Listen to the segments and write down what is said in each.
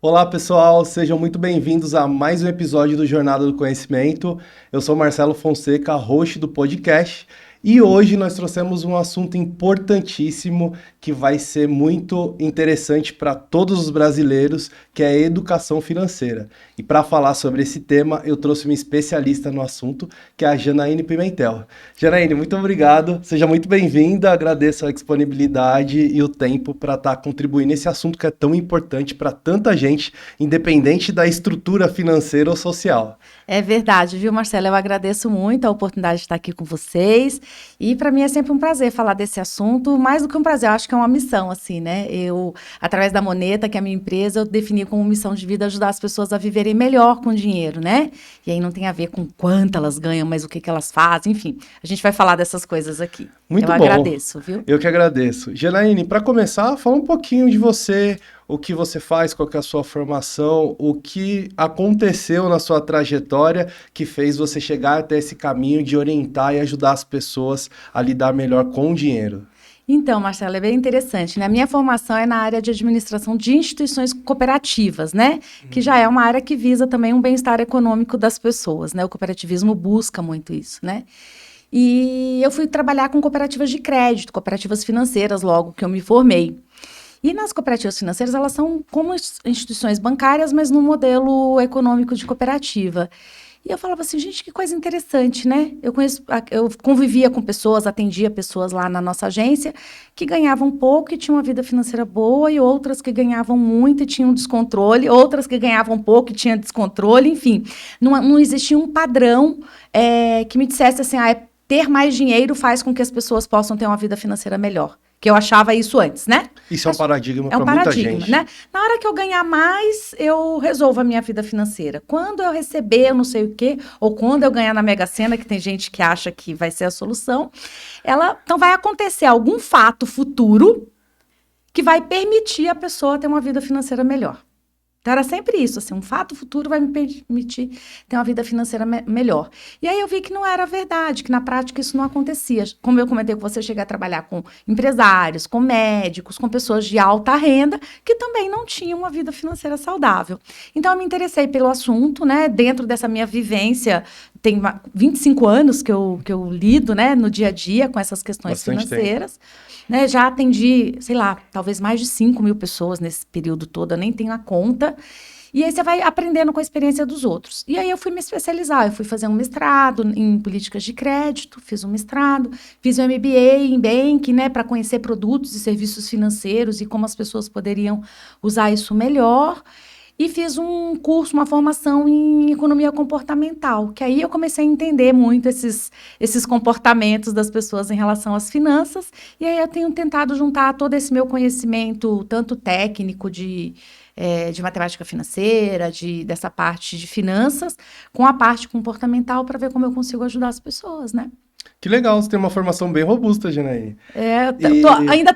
Olá, pessoal, sejam muito bem-vindos a mais um episódio do Jornada do Conhecimento. Eu sou Marcelo Fonseca, host do podcast, e hoje nós trouxemos um assunto importantíssimo que vai ser muito interessante para todos os brasileiros, que é a educação financeira. E para falar sobre esse tema, eu trouxe uma especialista no assunto, que é a Janaíne Pimentel. Janaíne, muito obrigado, seja muito bem-vinda, agradeço a disponibilidade e o tempo para estar contribuindo nesse assunto que é tão importante para tanta gente, independente da estrutura financeira ou social. É verdade, viu, Marcelo? Eu agradeço muito a oportunidade de estar aqui com vocês. E para mim é sempre um prazer falar desse assunto, mais do que um prazer, eu acho que é uma missão, assim, né? Através da Moneta, que é a minha empresa, eu defini como missão de vida ajudar as pessoas a viverem melhor com dinheiro, né? E aí não tem a ver com quanto elas ganham, mas o que elas fazem, enfim. A gente vai falar dessas coisas aqui. Muito Eu bom. agradeço, viu? Eu que agradeço. Janaíne, para começar, fala um pouquinho de você, o que você faz, qual que é a sua formação, o que aconteceu na sua trajetória que fez você chegar até esse caminho de orientar e ajudar as pessoas a lidar melhor com o dinheiro. Então, Marcela, é bem interessante, né? A minha formação é na área de administração de instituições cooperativas, né? Que já é uma área que visa também um bem-estar econômico das pessoas, né? O cooperativismo busca muito isso, né? E eu fui trabalhar com cooperativas de crédito, cooperativas financeiras, logo que eu me formei. E nas cooperativas financeiras, elas são como instituições bancárias, mas no modelo econômico de cooperativa. E eu falava assim, gente, que coisa interessante, né? Eu convivia com pessoas, atendia pessoas lá na nossa agência que ganhavam pouco e tinham uma vida financeira boa, e outras que ganhavam muito e tinham descontrole, outras que ganhavam pouco e tinham descontrole, enfim. Não existia um padrão que me dissesse assim, ter mais dinheiro faz com que as pessoas possam ter uma vida financeira melhor. Que eu achava isso antes, né? Isso é um paradigma É um para muita paradigma, gente. né? Na hora que eu ganhar mais, eu resolvo a minha vida financeira. Quando eu receber, eu não sei o quê, ou quando eu ganhar na Mega Sena, que tem gente que acha que vai ser a solução, então vai acontecer algum fato futuro que vai permitir a pessoa ter uma vida financeira melhor. Então, era sempre isso, assim, um fato futuro vai me permitir ter uma vida financeira melhor. E aí eu vi que não era verdade, que na prática isso não acontecia. Como eu comentei com você, eu cheguei a trabalhar com empresários, com médicos, com pessoas de alta renda, que também não tinham uma vida financeira saudável. Então, eu me interessei pelo assunto, né, dentro dessa minha vivência, tem 25 anos que eu lido, né, no dia a dia com essas questões Bastante financeiras. Né, já atendi, sei lá, talvez mais de 5.000 pessoas nesse período todo, eu nem tenho a conta. E aí você vai aprendendo com a experiência dos outros. E aí eu fui me especializar, eu fui fazer um mestrado em políticas de crédito, fiz um mestrado, fiz um MBA em banking, né, para conhecer produtos e serviços financeiros e como as pessoas poderiam usar isso melhor. E fiz um curso, uma formação em economia comportamental, que aí eu comecei a entender muito esses comportamentos das pessoas em relação às finanças, e aí eu tenho tentado juntar todo esse meu conhecimento, tanto técnico de matemática financeira, dessa parte de finanças, com a parte comportamental, para ver como eu consigo ajudar as pessoas, né? Que legal, você tem uma formação bem robusta, Janaíne. Ainda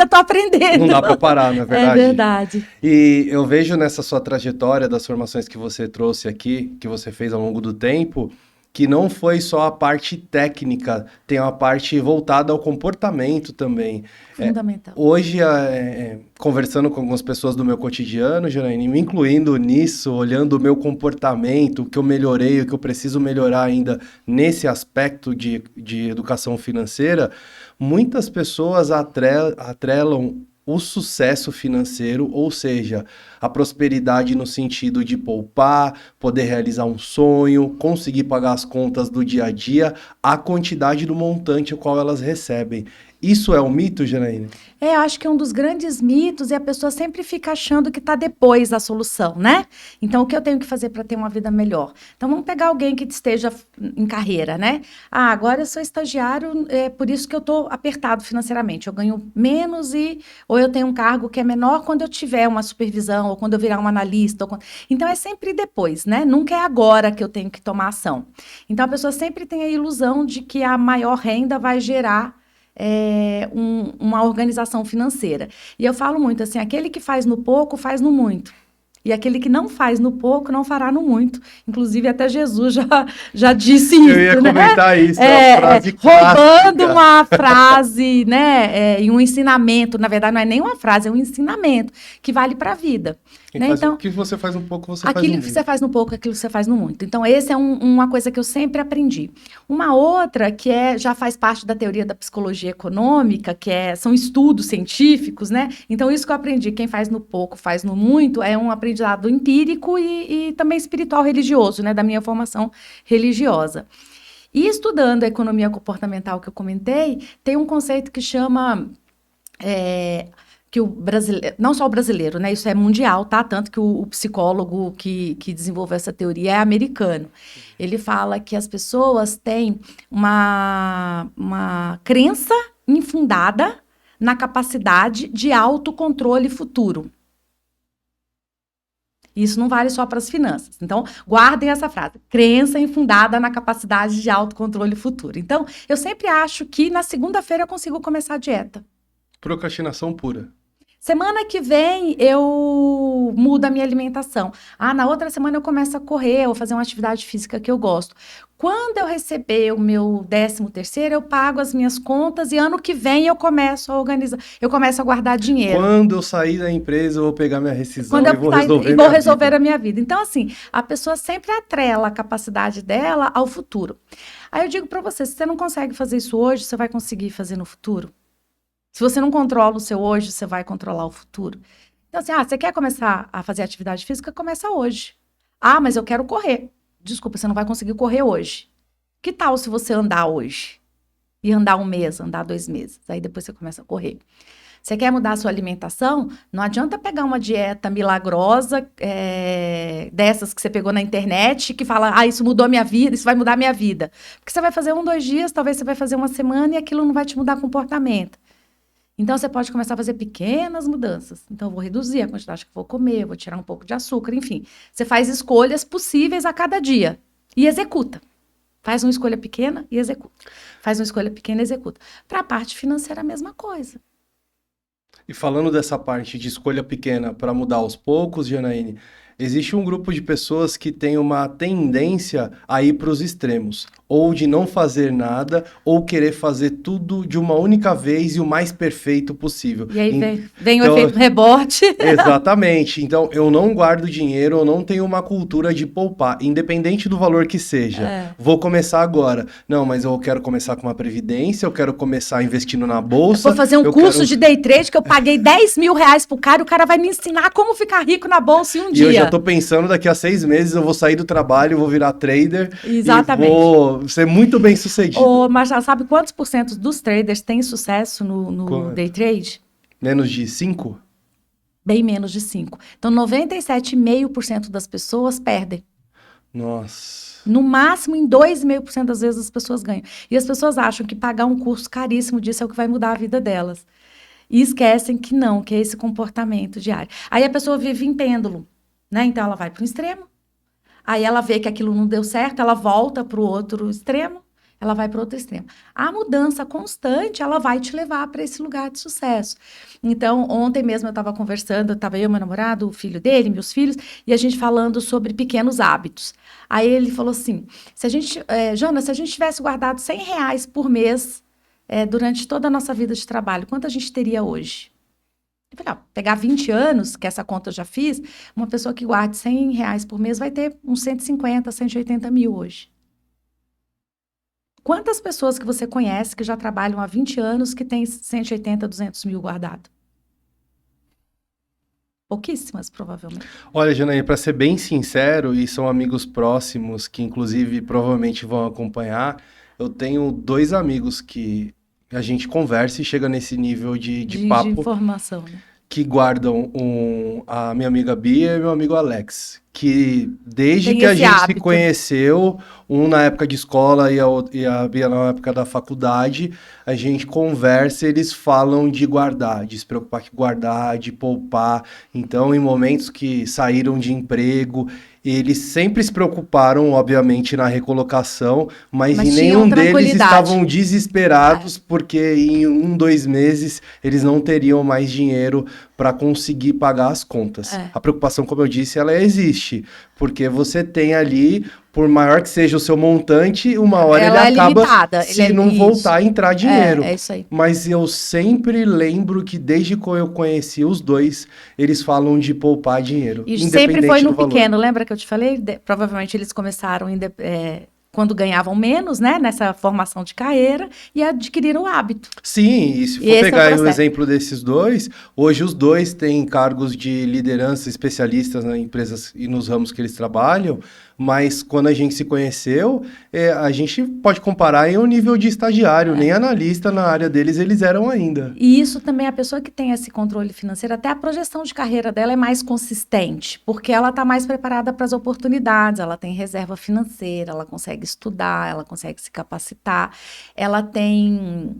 tô aprendendo. Não dá para parar, não é verdade? É verdade. E eu vejo nessa sua trajetória das formações que você trouxe aqui, que você fez ao longo do tempo, que não foi só a parte técnica, tem uma parte voltada ao comportamento também. Fundamental. Hoje, conversando com algumas pessoas do meu cotidiano, Janaíne, me incluindo nisso, olhando o meu comportamento, o que eu melhorei, o que eu preciso melhorar ainda nesse aspecto de educação financeira, muitas pessoas atrelam o sucesso financeiro, ou seja, a prosperidade no sentido de poupar, poder realizar um sonho, conseguir pagar as contas do dia a dia, a quantidade do montante o qual elas recebem. Isso é um mito, Janaína? Acho que um dos grandes mitos é a pessoa sempre fica achando que está depois da solução, né? Então, o que eu tenho que fazer para ter uma vida melhor? Então, vamos pegar alguém que esteja em carreira, né? Agora eu sou estagiário, é por isso que eu estou apertado financeiramente. Eu ganho menos ou eu tenho um cargo que é menor quando eu tiver uma supervisão, ou quando eu virar um analista. Então, é sempre depois, né? Nunca é agora que eu tenho que tomar ação. Então, a pessoa sempre tem a ilusão de que a maior renda vai gerar uma organização financeira. E eu falo muito assim, aquele que faz no pouco, faz no muito. E aquele que não faz no pouco, não fará no muito. Inclusive, até Jesus já disse isso, Eu ia né? comentar isso, é uma frase roubando clássica. uma frase, né? E um ensinamento. Na verdade, não é nem uma frase, é um ensinamento que vale para a vida. Né? Então, o que você faz um pouco, você faz aquilo no que muito. você faz no pouco, aquilo que você faz no muito. Então, essa é uma coisa que eu sempre aprendi. Uma outra que já faz parte da teoria da psicologia econômica, são estudos científicos, né? Então, isso que eu aprendi, quem faz no pouco, faz no muito, é um aprendizado empírico e também espiritual religioso, né? Da minha formação religiosa. E estudando a economia comportamental que eu comentei, tem um conceito que chama... que o brasileiro, não só o brasileiro, né? Isso é mundial, tá? Tanto que o psicólogo que desenvolveu essa teoria é americano. Ele fala que as pessoas têm uma crença infundada na capacidade de autocontrole futuro. Isso não vale só para as finanças. Então, guardem essa frase. Crença infundada na capacidade de autocontrole futuro. Então, eu sempre acho que na segunda-feira eu consigo começar a dieta. Procrastinação pura. Semana que vem eu mudo a minha alimentação. Na outra semana eu começo a correr ou fazer uma atividade física que eu gosto. Quando eu receber o meu 13º, eu pago as minhas contas e ano que vem eu começo a organizar, eu começo a guardar dinheiro. Quando eu sair da empresa, eu vou pegar minha rescisão e vou resolver a minha vida. Então, assim, a pessoa sempre atrela a capacidade dela ao futuro. Aí eu digo para você, se você não consegue fazer isso hoje, você vai conseguir fazer no futuro? Se você não controla o seu hoje, você vai controlar o futuro. Então, assim, você quer começar a fazer atividade física? Começa hoje. Mas eu quero correr. Desculpa, você não vai conseguir correr hoje. Que tal se você andar hoje? E andar 1 mês, andar 2 meses. Aí depois você começa a correr. Você quer mudar a sua alimentação? Não adianta pegar uma dieta milagrosa, dessas que você pegou na internet, que fala, isso mudou a minha vida, isso vai mudar a minha vida. Porque você vai fazer 1, 2 dias, talvez você vai fazer 1 semana e aquilo não vai te mudar comportamento. Então, você pode começar a fazer pequenas mudanças. Então, eu vou reduzir a quantidade que eu vou comer, eu vou tirar um pouco de açúcar, enfim. Você faz escolhas possíveis a cada dia e executa. Faz uma escolha pequena e executa. Faz uma escolha pequena e executa. Para a parte financeira, a mesma coisa. E falando dessa parte de escolha pequena para mudar aos poucos, Janaíne, existe um grupo de pessoas que tem uma tendência a ir para os extremos, ou de não fazer nada, ou querer fazer tudo de uma única vez e o mais perfeito possível. E aí vem o efeito rebote. Exatamente. Então, eu não guardo dinheiro, eu não tenho uma cultura de poupar, independente do valor que seja. Vou começar agora. Não, mas eu quero começar com uma previdência, eu quero começar investindo na bolsa. Eu vou fazer um curso de day trade que eu paguei 10 mil reais pro cara, e o cara vai me ensinar como ficar rico na bolsa em um dia. E eu já tô pensando, daqui a 6 meses eu vou sair do trabalho, vou virar trader. Exatamente. E vou ser muito bem sucedido. Mas já sabe quantos % dos traders têm sucesso no day trade? Menos de 5%? Bem menos de 5%. Então, 97,5% das pessoas perdem. Nossa. No máximo, em 2,5% das vezes as pessoas ganham. E as pessoas acham que pagar um curso caríssimo disso é o que vai mudar a vida delas. E esquecem que não, que é esse comportamento diário. Aí a pessoa vive em pêndulo, né? Então, ela vai para um extremo. Aí ela vê que aquilo não deu certo, ela volta para o outro extremo, ela vai para o outro extremo. A mudança constante, ela vai te levar para esse lugar de sucesso. Então, ontem mesmo eu estava conversando, estava eu, meu namorado, o filho dele, meus filhos, e a gente falando sobre pequenos hábitos. Aí ele falou assim, Jana, se a gente tivesse guardado R$100 por mês durante toda a nossa vida de trabalho, quanto a gente teria hoje? Eu falei, pegar 20 anos, que essa conta eu já fiz, uma pessoa que guarde R$100 por mês vai ter uns 150, 180 mil hoje. Quantas pessoas que você conhece que já trabalham há 20 anos que tem 180, 200 mil guardado? Pouquíssimas, provavelmente. Olha, Janaína, para ser bem sincero, e são amigos próximos que inclusive provavelmente vão acompanhar, eu tenho 2 amigos que a gente conversa e chega nesse nível de papo. De informação, né? Que guardam a minha amiga Bia e meu amigo Alex. Que desde Tem que a gente hábito. se conheceu, um na época de escola e a Bia na época da faculdade, a gente conversa e eles falam de guardar, de se preocupar com guardar, de poupar. Então, em momentos que saíram de emprego, eles sempre se preocuparam, obviamente, na recolocação, mas em nenhum deles estavam desesperados, porque em 1, 2 meses eles não teriam mais dinheiro para conseguir pagar as contas. É. A preocupação, como eu disse, ela existe, porque você tem ali, por maior que seja o seu montante, uma hora Ela ele é acaba, limitada, se não voltar a entrar dinheiro. É isso aí. Mas eu sempre lembro que desde que eu conheci os dois, eles falam de poupar dinheiro, E independente sempre foi no do valor. pequeno, lembra que eu te falei? Provavelmente eles começaram quando ganhavam menos, né, nessa formação de carreira, e adquiriram o hábito. Sim, e se for esse é o pegar aí o processo. exemplo desses dois, hoje os dois têm cargos de liderança especialistas nas empresas e nos ramos que eles trabalham, mas quando a gente se conheceu, a gente pode comparar em um nível de estagiário, nem analista na área deles eles eram ainda. E isso também, a pessoa que tem esse controle financeiro, até a projeção de carreira dela é mais consistente, porque ela está mais preparada para as oportunidades, ela tem reserva financeira, ela consegue estudar, ela consegue se capacitar, ela tem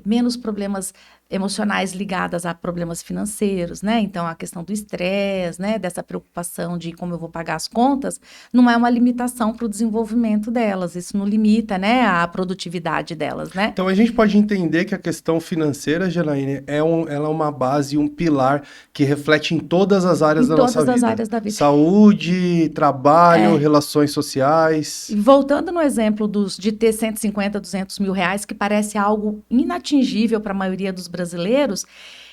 menos problemas emocionais ligadas a problemas financeiros, né? Então, a questão do estresse, né? Dessa preocupação de como eu vou pagar as contas, não é uma limitação para o desenvolvimento delas. Isso não limita, né? A produtividade delas, né? Então, a gente pode entender que a questão financeira, Janaína, ela é uma base, um pilar que reflete em todas as áreas da nossa vida. Em todas as áreas da vida. Saúde, trabalho, relações sociais. E voltando no exemplo de ter 150, 200 mil reais, que parece algo inatingível para a maioria dos brasileiros,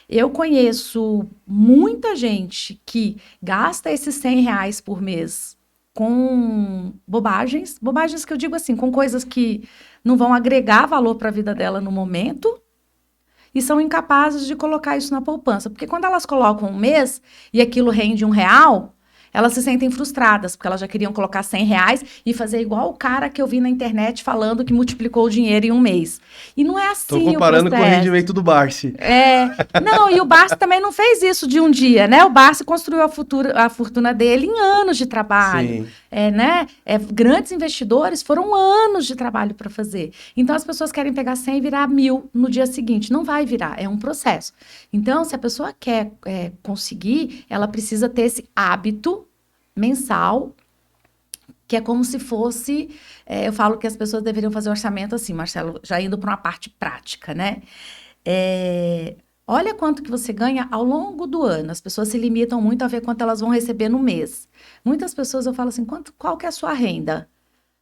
eu conheço muita gente que gasta esses 100 reais por mês com bobagens que eu digo assim, com coisas que não vão agregar valor para a vida dela no momento, e são incapazes de colocar isso na poupança. Porque quando elas colocam um mês e aquilo rende R$1, elas se sentem frustradas, porque elas já queriam colocar 100 reais e fazer igual o cara que eu vi na internet falando que multiplicou o dinheiro em um mês. E não é assim. Estou comparando com o rendimento do Barsi. Não, e o Barsi também não fez isso de um dia, né? O Barsi construiu a fortuna dele em anos de trabalho. Sim. Grandes investidores foram anos de trabalho para fazer. Então, as pessoas querem pegar 100 e virar 1.000 no dia seguinte. Não vai virar, é um processo. Então, se a pessoa quer conseguir, ela precisa ter esse hábito mensal, que é como se fosse... eu falo que as pessoas deveriam fazer orçamento assim, Marcelo, já indo para uma parte prática, né? Olha quanto que você ganha ao longo do ano. As pessoas se limitam muito a ver quanto elas vão receber no mês. Muitas pessoas eu falo assim, qual que é a sua renda?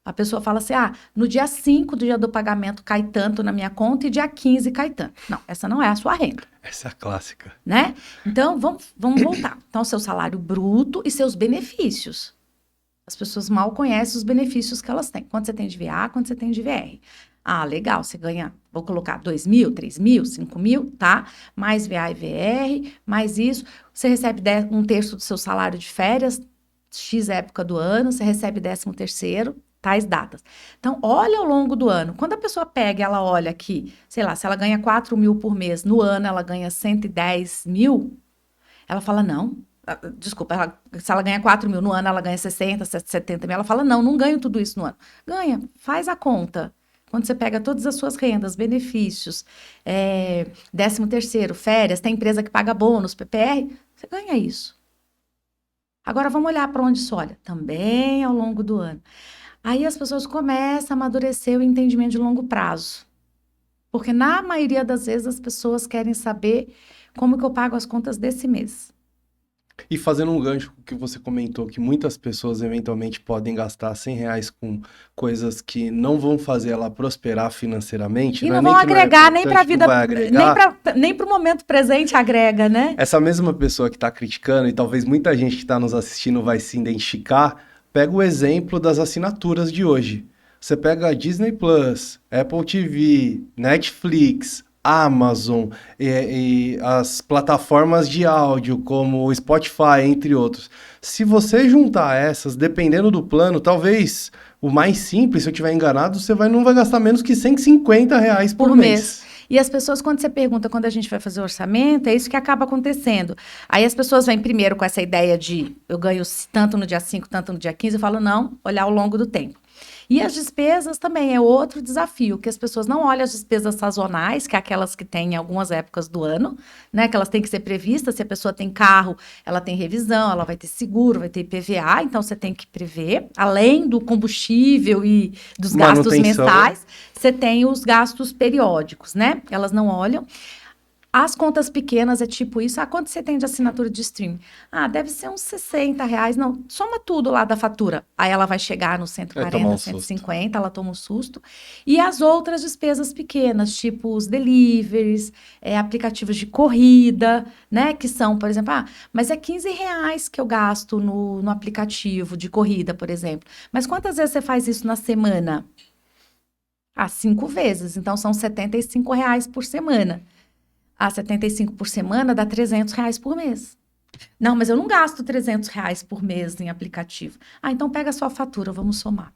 A pessoa fala assim, no dia 5 do dia do pagamento cai tanto na minha conta e dia 15 cai tanto. Não, essa não é a sua renda. Essa é a clássica. Né? Então, vamos voltar. Então, seu salário bruto e seus benefícios. As pessoas mal conhecem os benefícios que elas têm. Quanto você tem de VA, quanto você tem de VR. Legal, você ganha, vou colocar 2.000, 3.000, 5.000, tá? Mais VA e VR, mais isso. Você recebe 1/3 do seu salário de férias, X época do ano, você recebe 13º, tais datas. Então, olha ao longo do ano. Quando a pessoa pega, ela olha aqui, sei lá, se ela ganha 4.000 por mês, no ano ela ganha 110 mil, ela fala, não, desculpa, se ela ganha 4.000 no ano, ela ganha 60, 70 mil, ela fala, não ganho tudo isso no ano. Ganha, faz a conta. Quando você pega todas as suas rendas, benefícios, 13º, férias, tem empresa que paga bônus, PPR, você ganha isso. Agora, vamos olhar para onde isso olha. Também ao longo do ano. Aí as pessoas começam a amadurecer o entendimento de longo prazo. Porque na maioria das vezes as pessoas querem saber como que eu pago as contas desse mês. E fazendo um gancho que você comentou, que muitas pessoas eventualmente podem gastar 100 reais com coisas que não vão fazer ela prosperar financeiramente. E não vão agregar nem para a vida, nem para o momento presente agrega, né? Essa mesma pessoa que está criticando, e talvez muita gente que está nos assistindo vai se identificar, pega o exemplo das assinaturas de hoje. Você pega a Disney Plus, Apple TV, Netflix, Amazon e as plataformas de áudio como o Spotify, entre outros. Se você juntar essas, dependendo do plano, talvez o mais simples, se eu estiver enganado, você não vai gastar menos que 150 reais por mês. E as pessoas, quando você pergunta, quando a gente vai fazer orçamento, é isso que acaba acontecendo. Aí as pessoas vêm primeiro com essa ideia de eu ganho tanto no dia 5, tanto no dia 15, eu falo não, olhar ao longo do tempo. E as despesas também é outro desafio, que as pessoas não olham as despesas sazonais, que é aquelas que tem em algumas épocas do ano, né? Que elas têm que ser previstas. Se a pessoa tem carro, ela tem revisão, ela vai ter seguro, vai ter IPVA, então você tem que prever. Além do combustível e dos gastos mensais, você tem os gastos periódicos, né? Elas não olham. As contas pequenas é tipo isso. Quanto você tem de assinatura de streaming? Deve ser uns R$60. Não, soma tudo lá da fatura. Aí ela vai chegar nos 140, 150, ela toma um susto. E as outras despesas pequenas, tipo os deliveries, aplicativos de corrida, né? Que são, por exemplo, mas é R$15 que eu gasto no aplicativo de corrida, por exemplo. Mas quantas vezes você faz isso na semana? 5 vezes. Então, são R$75 por semana. 75 por semana dá R$300 por mês. Não, mas eu não gasto R$300 por mês em aplicativo. Então pega a sua fatura, vamos somar.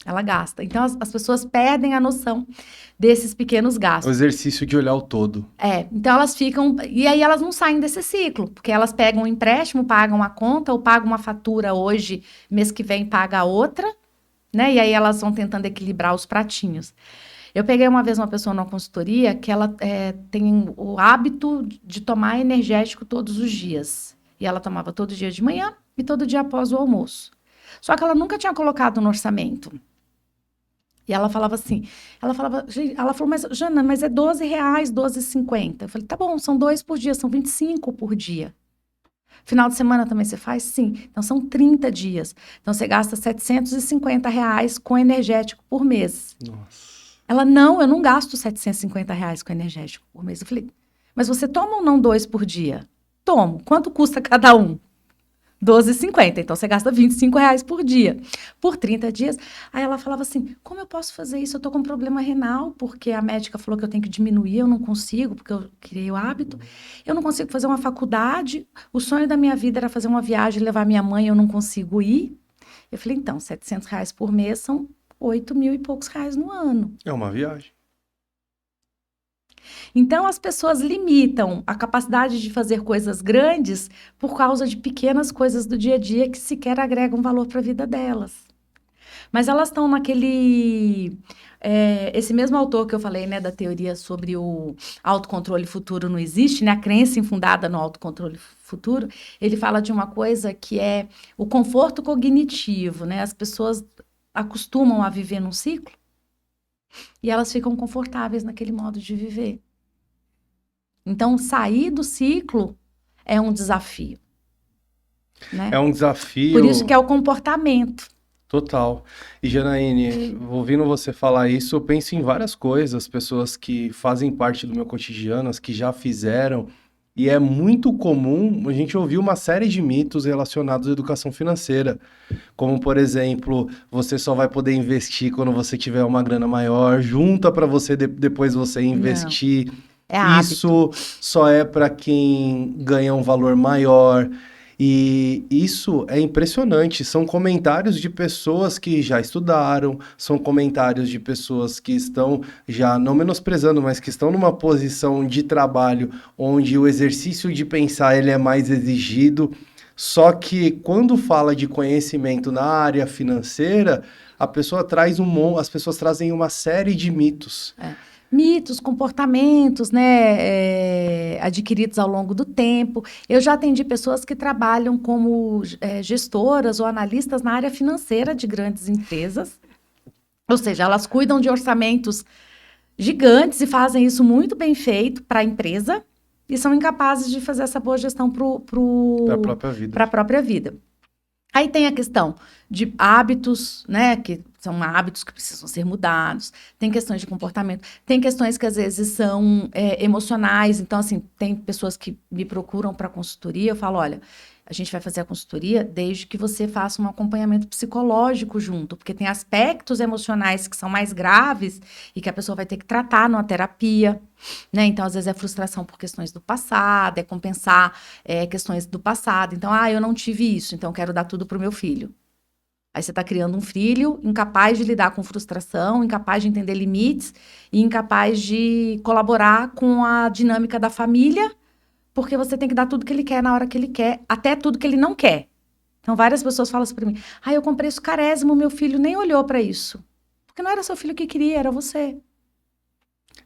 Ela gasta. Então as pessoas perdem a noção desses pequenos gastos. O exercício de olhar o todo. Então elas ficam... E aí elas não saem desse ciclo, porque elas pegam um empréstimo, pagam a conta, ou pagam uma fatura hoje, mês que vem paga a outra, né? E aí elas vão tentando equilibrar os pratinhos. Eu peguei uma vez uma pessoa numa consultoria que ela tem o hábito de tomar energético todos os dias. E ela tomava todo dia de manhã e todo dia após o almoço. Só que ela nunca tinha colocado no orçamento. E ela falava assim, ela falou, mas Jana, mas é R$12, R$12,50. Eu falei, tá bom, são 2 por dia, são 25 por dia. Final de semana também você faz? Sim. Então, são 30 dias. Então, você gasta R$750 com energético por mês. Nossa. Ela, não, eu não gasto R$750 com energético por mês. Eu falei, mas você toma ou não 2 por dia? Tomo. Quanto custa cada um? R$12,50. Então, você gasta R$25 por dia. Por 30 dias. Aí ela falava assim, como eu posso fazer isso? Eu tô com um problema renal, porque a médica falou que eu tenho que diminuir, eu não consigo, porque eu criei o hábito. Eu não consigo fazer uma faculdade. O sonho da minha vida era fazer uma viagem, levar minha mãe, eu não consigo ir. Eu falei, então, R$700 por mês são 8 mil e poucos reais no ano. É uma viagem. Então, as pessoas limitam a capacidade de fazer coisas grandes por causa de pequenas coisas do dia a dia que sequer agregam valor para a vida delas. Mas elas estão naquele... esse mesmo autor que eu falei, né, da teoria sobre o autocontrole futuro não existe, né, a crença infundada no autocontrole futuro, ele fala de uma coisa que é o conforto cognitivo, né, as pessoas acostumam a viver num ciclo e elas ficam confortáveis naquele modo de viver. Então, sair do ciclo é um desafio. Né? É um desafio... Por isso que é o comportamento. Total. E, Janaíne, ouvindo você falar isso, eu penso em várias coisas, pessoas que fazem parte do meu cotidiano, as que já fizeram, e é muito comum a gente ouvir uma série de mitos relacionados à educação financeira, como, por exemplo, você só vai poder investir quando você tiver uma grana maior, junta para você depois você investir. Não. Isso só é para quem ganha um valor maior. E isso é impressionante, são comentários de pessoas que já estudaram, são comentários de pessoas que estão já, não menosprezando, mas que estão numa posição de trabalho onde o exercício de pensar ele é mais exigido, só que quando fala de conhecimento na área financeira, as pessoas trazem uma série de mitos. Mitos, comportamentos, né, adquiridos ao longo do tempo. Eu já atendi pessoas que trabalham como gestoras ou analistas na área financeira de grandes empresas. Ou seja, elas cuidam de orçamentos gigantes e fazem isso muito bem feito para a empresa e são incapazes de fazer essa boa gestão para a própria vida. Aí tem a questão de hábitos, né, que são hábitos que precisam ser mudados, tem questões de comportamento, tem questões que às vezes são emocionais, então assim, tem pessoas que me procuram para consultoria, eu falo, olha, a gente vai fazer a consultoria desde que você faça um acompanhamento psicológico junto, porque tem aspectos emocionais que são mais graves e que a pessoa vai ter que tratar numa terapia, né? Então, às vezes é frustração por questões do passado, é compensar questões do passado. Então, eu não tive isso, então eu quero dar tudo pro meu filho. Aí você está criando um filho incapaz de lidar com frustração, incapaz de entender limites e incapaz de colaborar com a dinâmica da família, porque você tem que dar tudo que ele quer na hora que ele quer, até tudo que ele não quer. Então, várias pessoas falam assim para mim, eu comprei isso carésimo, meu filho nem olhou para isso. Porque não era seu filho que queria, era você.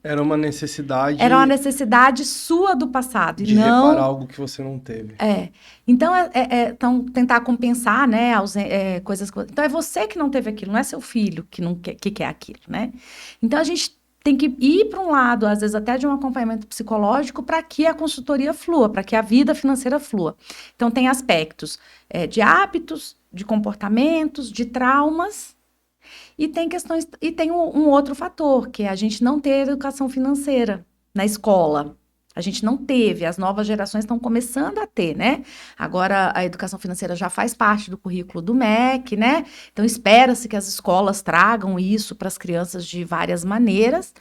Era uma necessidade... Era uma necessidade sua do passado. De reparar algo que você não teve. Então, então tentar compensar, né, coisas... Então, é você que não teve aquilo, não é seu filho que quer aquilo, né? Então, a gente tem que ir para um lado, às vezes até de um acompanhamento psicológico, para que a consultoria flua, para que a vida financeira flua. Então, tem aspectos de hábitos, de comportamentos, de traumas, e tem questões, e tem um outro fator, que é a gente não ter educação financeira na escola. A gente não teve, as novas gerações estão começando a ter, né? Agora a educação financeira já faz parte do currículo do MEC, né? Então espera-se que as escolas tragam isso para as crianças de várias maneiras,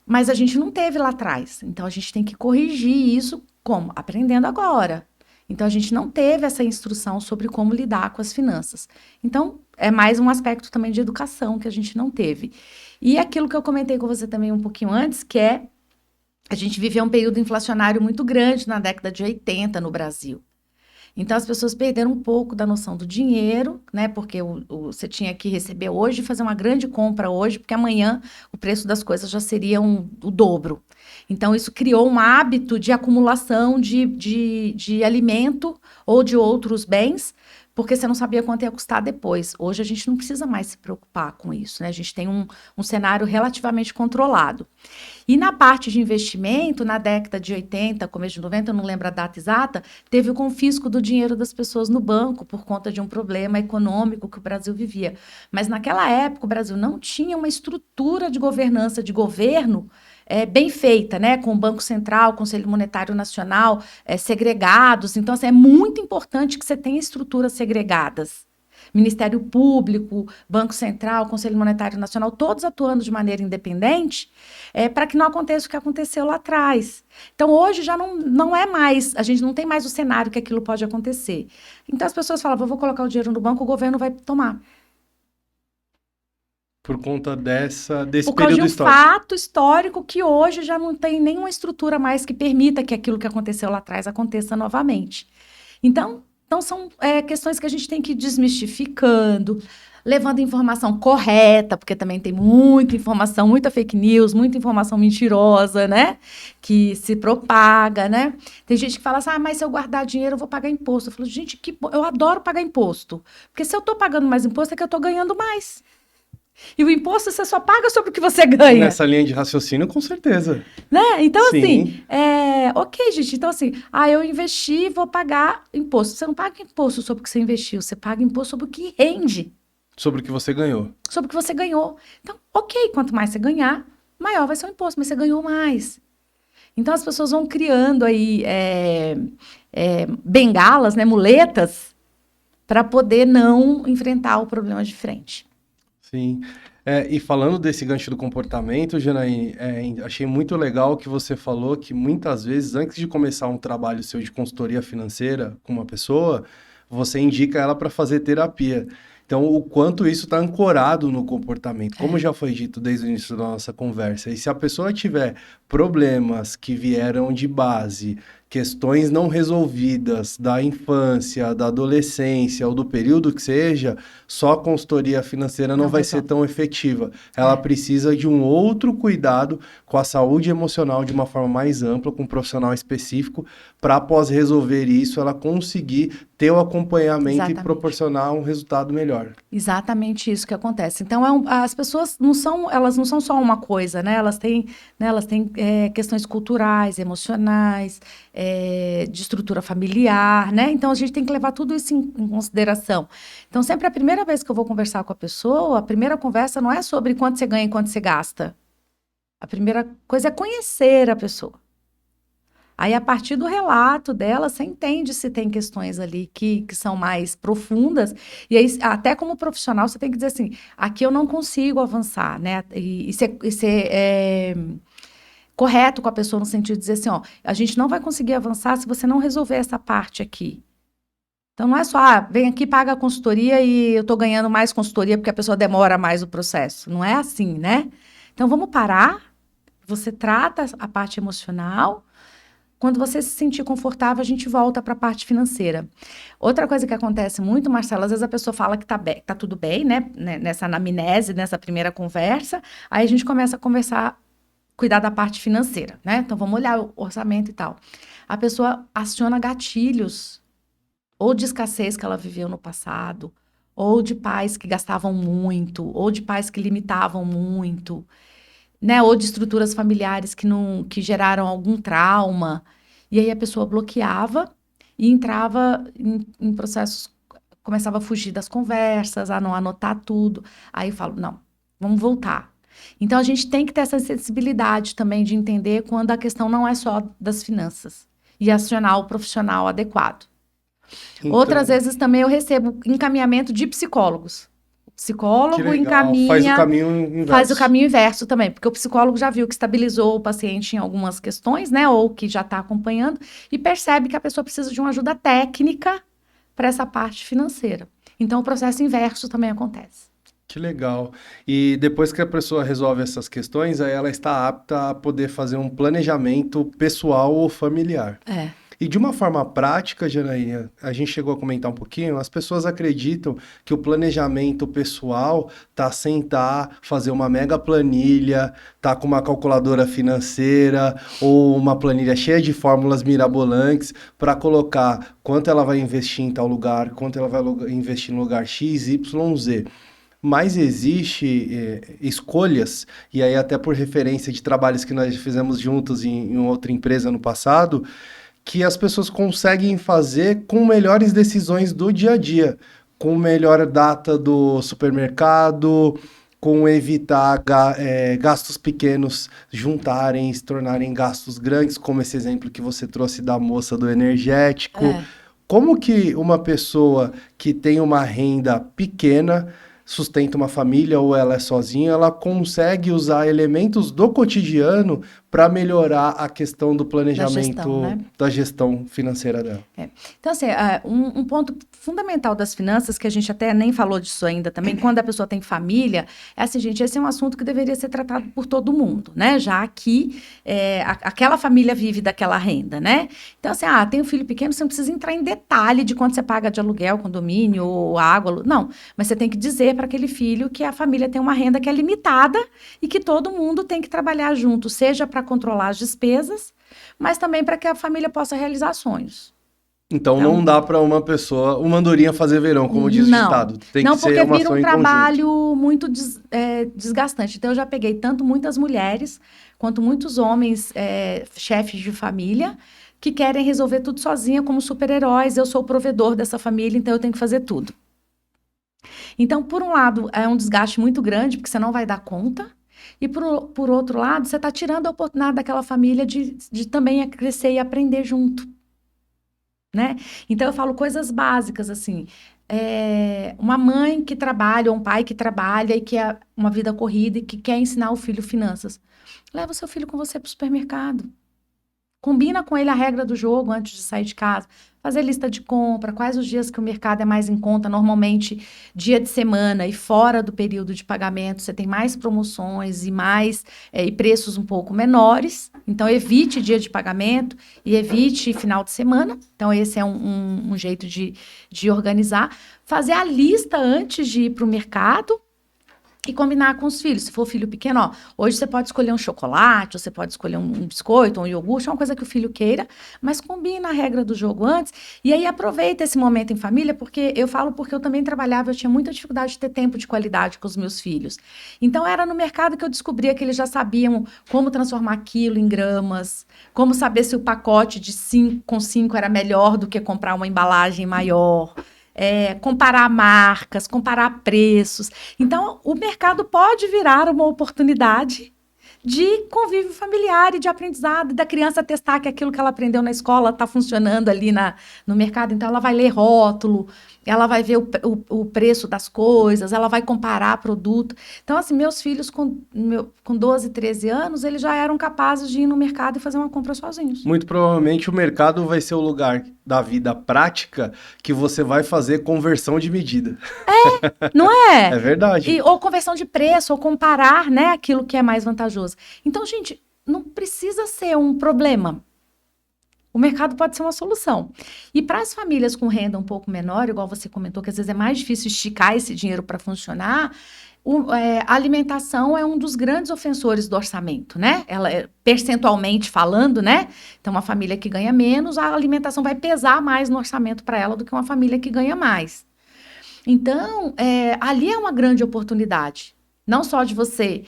mas a gente não teve lá atrás. Então a gente tem que corrigir isso como? Aprendendo agora. Então a gente não teve essa instrução sobre como lidar com as finanças. Então é mais um aspecto também de educação que a gente não teve. E aquilo que eu comentei com você também um pouquinho antes, que é a gente viveu um período inflacionário muito grande na década de 80 no Brasil. Então, as pessoas perderam um pouco da noção do dinheiro, né? Porque você tinha que receber hoje e fazer uma grande compra hoje, porque amanhã o preço das coisas já seria o dobro. Então, isso criou um hábito de acumulação de alimento ou de outros bens, porque você não sabia quanto ia custar depois. Hoje, a gente não precisa mais se preocupar com isso, né? A gente tem um cenário relativamente controlado. E na parte de investimento, na década de 80, começo de 90, eu não lembro a data exata, teve o confisco do dinheiro das pessoas no banco por conta de um problema econômico que o Brasil vivia. Mas naquela época o Brasil não tinha uma estrutura de governança de governo bem feita, né? Com o Banco Central, Conselho Monetário Nacional, segregados. Então, assim, é muito importante que você tenha estruturas segregadas. Ministério Público, Banco Central, Conselho Monetário Nacional, todos atuando de maneira independente, para que não aconteça o que aconteceu lá atrás. Então, hoje já não é mais, a gente não tem mais o cenário que aquilo pode acontecer. Então, as pessoas falam, vou colocar o dinheiro no banco, o governo vai tomar. Por conta desse Por causa de período um histórico. fato histórico que hoje já não tem nenhuma estrutura mais que permita que aquilo que aconteceu lá atrás aconteça novamente. Então são questões que a gente tem que ir desmistificando, levando informação correta, porque também tem muita informação, muita fake news, muita informação mentirosa, né? Que se propaga, né? Tem gente que fala assim, mas se eu guardar dinheiro eu vou pagar imposto. Eu falo, gente, eu adoro pagar imposto. Porque se eu tô pagando mais imposto é que eu tô ganhando mais. E o imposto você só paga sobre o que você ganha. Nessa linha de raciocínio, com certeza. Né? Então, Sim. assim, ok, gente. Então, assim, eu investi e vou pagar imposto. Você não paga imposto sobre o que você investiu, você paga imposto sobre o que rende. Sobre o que você ganhou. Sobre o que você ganhou. Então, ok, quanto mais você ganhar, maior vai ser o imposto, mas você ganhou mais. Então, as pessoas vão criando aí bengalas, né, muletas, para poder não enfrentar o problema de frente. Sim. E falando desse gancho do comportamento, Janaína, achei muito legal que você falou que muitas vezes, antes de começar um trabalho seu de consultoria financeira com uma pessoa, você indica ela para fazer terapia. Então, o quanto isso está ancorado no comportamento, como já foi dito desde o início da nossa conversa. E se a pessoa tiver problemas que vieram de base, questões não resolvidas da infância, da adolescência ou do período que seja, só a consultoria financeira não vai ser tão efetiva. Ela precisa de um outro cuidado com a saúde emocional de uma forma mais ampla, com um profissional específico, para após resolver isso, ela conseguir ter o acompanhamento e proporcionar um resultado melhor. Exatamente isso que acontece. Então, as pessoas elas não são só uma coisa, né? Elas têm questões culturais, emocionais, de estrutura familiar, né? Então, a gente tem que levar tudo isso em consideração. Então, sempre a primeira vez que eu vou conversar com a pessoa, a primeira conversa não é sobre quanto você ganha e quanto você gasta. A primeira coisa é conhecer a pessoa. Aí, a partir do relato dela, você entende se tem questões ali que são mais profundas. E aí, até como profissional, você tem que dizer assim, aqui eu não consigo avançar, né? E ser correto com a pessoa no sentido de dizer assim, a gente não vai conseguir avançar se você não resolver essa parte aqui. Então, não é só, vem aqui, paga a consultoria e eu tô ganhando mais consultoria porque a pessoa demora mais o processo. Não é assim, né? Então, vamos parar, você trata a parte emocional. Quando você se sentir confortável, a gente volta para a parte financeira. Outra coisa que acontece muito, Marcela, às vezes a pessoa fala que tá tudo bem, né? Nessa anamnese, nessa primeira conversa. Aí a gente começa a conversar, cuidar da parte financeira, né? Então, vamos olhar o orçamento e tal. A pessoa aciona gatilhos, ou de escassez que ela viveu no passado, ou de pais que gastavam muito, ou de pais que limitavam muito. né? Ou de estruturas familiares que geraram algum trauma. E aí a pessoa bloqueava e entrava em processos, começava a fugir das conversas, a não anotar tudo. Aí eu falo, não, vamos voltar. Então, a gente tem que ter essa sensibilidade também de entender quando a questão não é só das finanças e acionar o profissional adequado. Então, Outras vezes também eu recebo encaminhamento de psicólogos. O que psicólogo legal. encaminha, Faz o caminho inverso. faz o caminho inverso também, porque o psicólogo já viu que estabilizou o paciente em algumas questões, né, ou que já está acompanhando, e percebe que a pessoa precisa de uma ajuda técnica para essa parte financeira. Então, o processo inverso também acontece. Que legal. E depois que a pessoa resolve essas questões, aí ela está apta a poder fazer um planejamento pessoal ou familiar. É. E de uma forma prática, Janaína, a gente chegou a comentar um pouquinho, as pessoas acreditam que o planejamento pessoal tá sentar, fazer uma mega planilha, tá com uma calculadora financeira ou uma planilha cheia de fórmulas mirabolantes para colocar quanto ela vai investir em tal lugar, quanto ela vai investir no lugar X, Y, Z. Mas existe escolhas, e aí até por referência de trabalhos que nós fizemos juntos em outra empresa no passado, que as pessoas conseguem fazer com melhores decisões do dia a dia, com melhor data do supermercado, com evitar gastos pequenos juntarem, se tornarem gastos grandes, como esse exemplo que você trouxe da moça do energético. Como que uma pessoa que tem uma renda pequena sustenta uma família ou ela é sozinha, ela consegue usar elementos do cotidiano para melhorar a questão do planejamento, da gestão financeira dela. Então, assim, um ponto fundamental das finanças, que a gente até nem falou disso ainda também, quando a pessoa tem família, é assim, gente, esse é um assunto que deveria ser tratado por todo mundo, né? Já que aquela família vive daquela renda, né? Então, assim, tem um filho pequeno, você não precisa entrar em detalhe de quanto você paga de aluguel, condomínio, ou água, não. Mas você tem que dizer para aquele filho que a família tem uma renda que é limitada e que todo mundo tem que trabalhar junto, seja para controlar as despesas, mas também para que a família possa realizar sonhos. Então não dá para uma pessoa, uma andorinha fazer verão, como diz o ditado. Tem que ser uma ação em conjunto. Não, porque vira um trabalho muito desgastante. Então eu já peguei tanto muitas mulheres, quanto muitos homens, chefes de família, que querem resolver tudo sozinha como super-heróis. Eu sou o provedor dessa família, então eu tenho que fazer tudo. Então, por um lado, é um desgaste muito grande, porque você não vai dar conta. E, por outro lado, você está tirando a oportunidade daquela família de também crescer e aprender junto, né? Então, eu falo coisas básicas, assim. Uma mãe que trabalha, ou um pai que trabalha e que é uma vida corrida e que quer ensinar o filho finanças. Leva o seu filho com você para o supermercado. Combina com ele a regra do jogo antes de sair de casa. Fazer lista de compra, quais os dias que o mercado é mais em conta. Normalmente, dia de semana e fora do período de pagamento, você tem mais promoções e preços um pouco menores. Então, evite dia de pagamento e evite final de semana. Então, esse é um jeito de organizar. Fazer a lista antes de ir para o mercado. E combinar com os filhos. Se for filho pequeno, hoje você pode escolher um chocolate, você pode escolher um biscoito, um iogurte, uma coisa que o filho queira, mas combina a regra do jogo antes, e aí aproveita esse momento em família, porque eu também trabalhava, eu tinha muita dificuldade de ter tempo de qualidade com os meus filhos. Então, era no mercado que eu descobria que eles já sabiam como transformar quilo em gramas, como saber se o pacote de 5 com 5 era melhor do que comprar uma embalagem maior, comparar marcas, comparar preços. Então, o mercado pode virar uma oportunidade de convívio familiar e de aprendizado, da criança testar que aquilo que ela aprendeu na escola está funcionando ali no mercado. Então, ela vai ler rótulo, ela vai ver o preço das coisas, ela vai comparar produto. Então, assim, meus filhos com 12, 13 anos, eles já eram capazes de ir no mercado e fazer uma compra sozinhos. Muito provavelmente o mercado vai ser o lugar da vida prática que você vai fazer conversão de medida. Não é? É verdade. Ou conversão de preço, ou comparar, né, aquilo que é mais vantajoso. Então, gente, não precisa ser um problema. O mercado pode ser uma solução. E para as famílias com renda um pouco menor, igual você comentou, que às vezes é mais difícil esticar esse dinheiro para funcionar, a alimentação é um dos grandes ofensores do orçamento, né? Ela, percentualmente falando, né? Então, uma família que ganha menos, a alimentação vai pesar mais no orçamento para ela do que uma família que ganha mais. Então, ali é uma grande oportunidade. Não só de você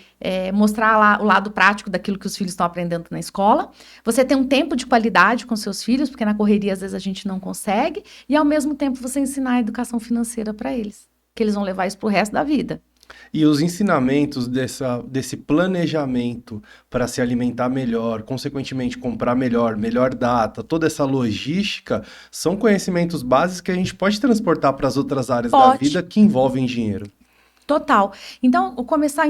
mostrar lá o lado prático daquilo que os filhos estão aprendendo na escola, você ter um tempo de qualidade com seus filhos, porque na correria às vezes a gente não consegue, e ao mesmo tempo você ensinar a educação financeira para eles, que eles vão levar isso pro resto da vida. E os ensinamentos desse planejamento para se alimentar melhor, consequentemente comprar melhor, melhor data, toda essa logística, são conhecimentos básicos que a gente pode transportar para as outras áreas da vida que envolvem dinheiro. Total. Então,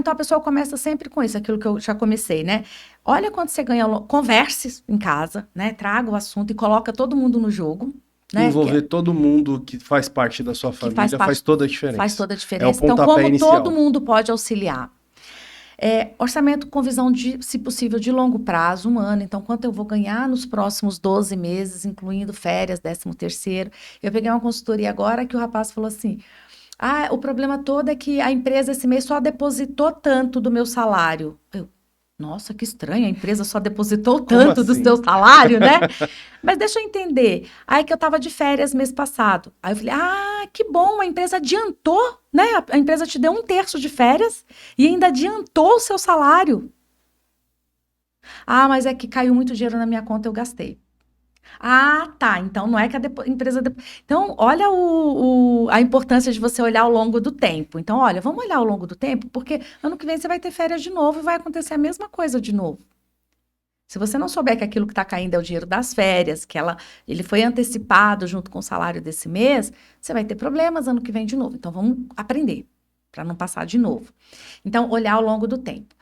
a pessoa começa sempre com isso, aquilo que eu já comecei, né? Olha quanto você ganha, converse em casa, né? Traga o assunto e coloca todo mundo no jogo. Né? Envolver todo mundo que faz parte da sua família faz toda a diferença. Faz toda a diferença. É o pontapé então, como inicial. todo mundo pode auxiliar? Orçamento com visão de, se possível, de longo prazo, 1 ano. Então, quanto eu vou ganhar nos próximos 12 meses, incluindo férias, 13º. Eu peguei uma consultoria agora que o rapaz falou assim... o problema todo é que a empresa esse mês só depositou tanto do meu salário. Nossa, que estranho, a empresa só depositou tanto do seu salário, né? Mas deixa eu entender. Aí que eu tava de férias mês passado. Aí eu falei, que bom, a empresa adiantou, né? A empresa te deu 1/3 de férias e ainda adiantou o seu salário. Mas é que caiu muito dinheiro na minha conta, eu gastei. Tá. Então, não é que a empresa... Então, olha a importância de você olhar ao longo do tempo. Então, olha, vamos olhar ao longo do tempo, porque ano que vem você vai ter férias de novo e vai acontecer a mesma coisa de novo. Se você não souber que aquilo que está caindo é o dinheiro das férias, que ele foi antecipado junto com o salário desse mês, você vai ter problemas ano que vem de novo. Então, vamos aprender para não passar de novo. Então, olhar ao longo do tempo.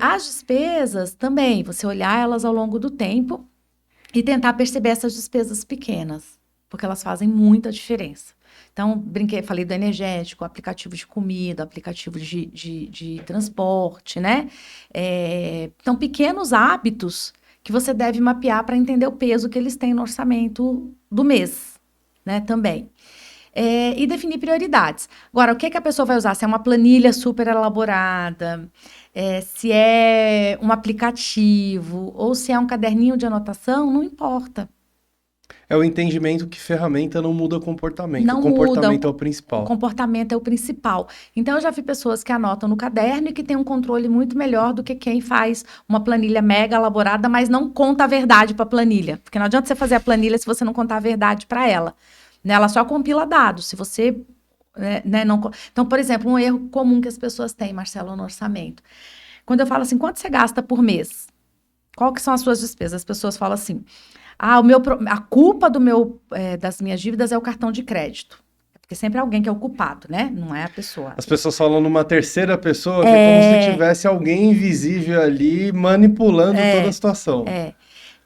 As despesas também, você olhar elas ao longo do tempo, e tentar perceber essas despesas pequenas, porque elas fazem muita diferença. Então, falei do energético, aplicativo de comida, aplicativo de transporte, né? Então, pequenos hábitos que você deve mapear para entender o peso que eles têm no orçamento do mês, né? Também. E definir prioridades. Agora, o que a pessoa vai usar? Se é uma planilha super elaborada, se é um aplicativo ou se é um caderninho de anotação, não importa. É o entendimento que ferramenta não muda o comportamento. O comportamento é o principal. O comportamento é o principal. Então, eu já vi pessoas que anotam no caderno e que têm um controle muito melhor do que quem faz uma planilha mega elaborada, mas não conta a verdade para a planilha. Porque não adianta você fazer a planilha se você não contar a verdade para ela. Ela só compila dados. Se você... não... Então, por exemplo, um erro comum que as pessoas têm, Marcelo, no orçamento. Quando eu falo assim, quanto você gasta por mês? Qual que são as suas despesas? As pessoas falam assim, a culpa das minhas dívidas é o cartão de crédito. Porque sempre é alguém que é o culpado, né? Não é a pessoa. As pessoas falam numa terceira pessoa, que é como se tivesse alguém invisível ali manipulando toda a situação.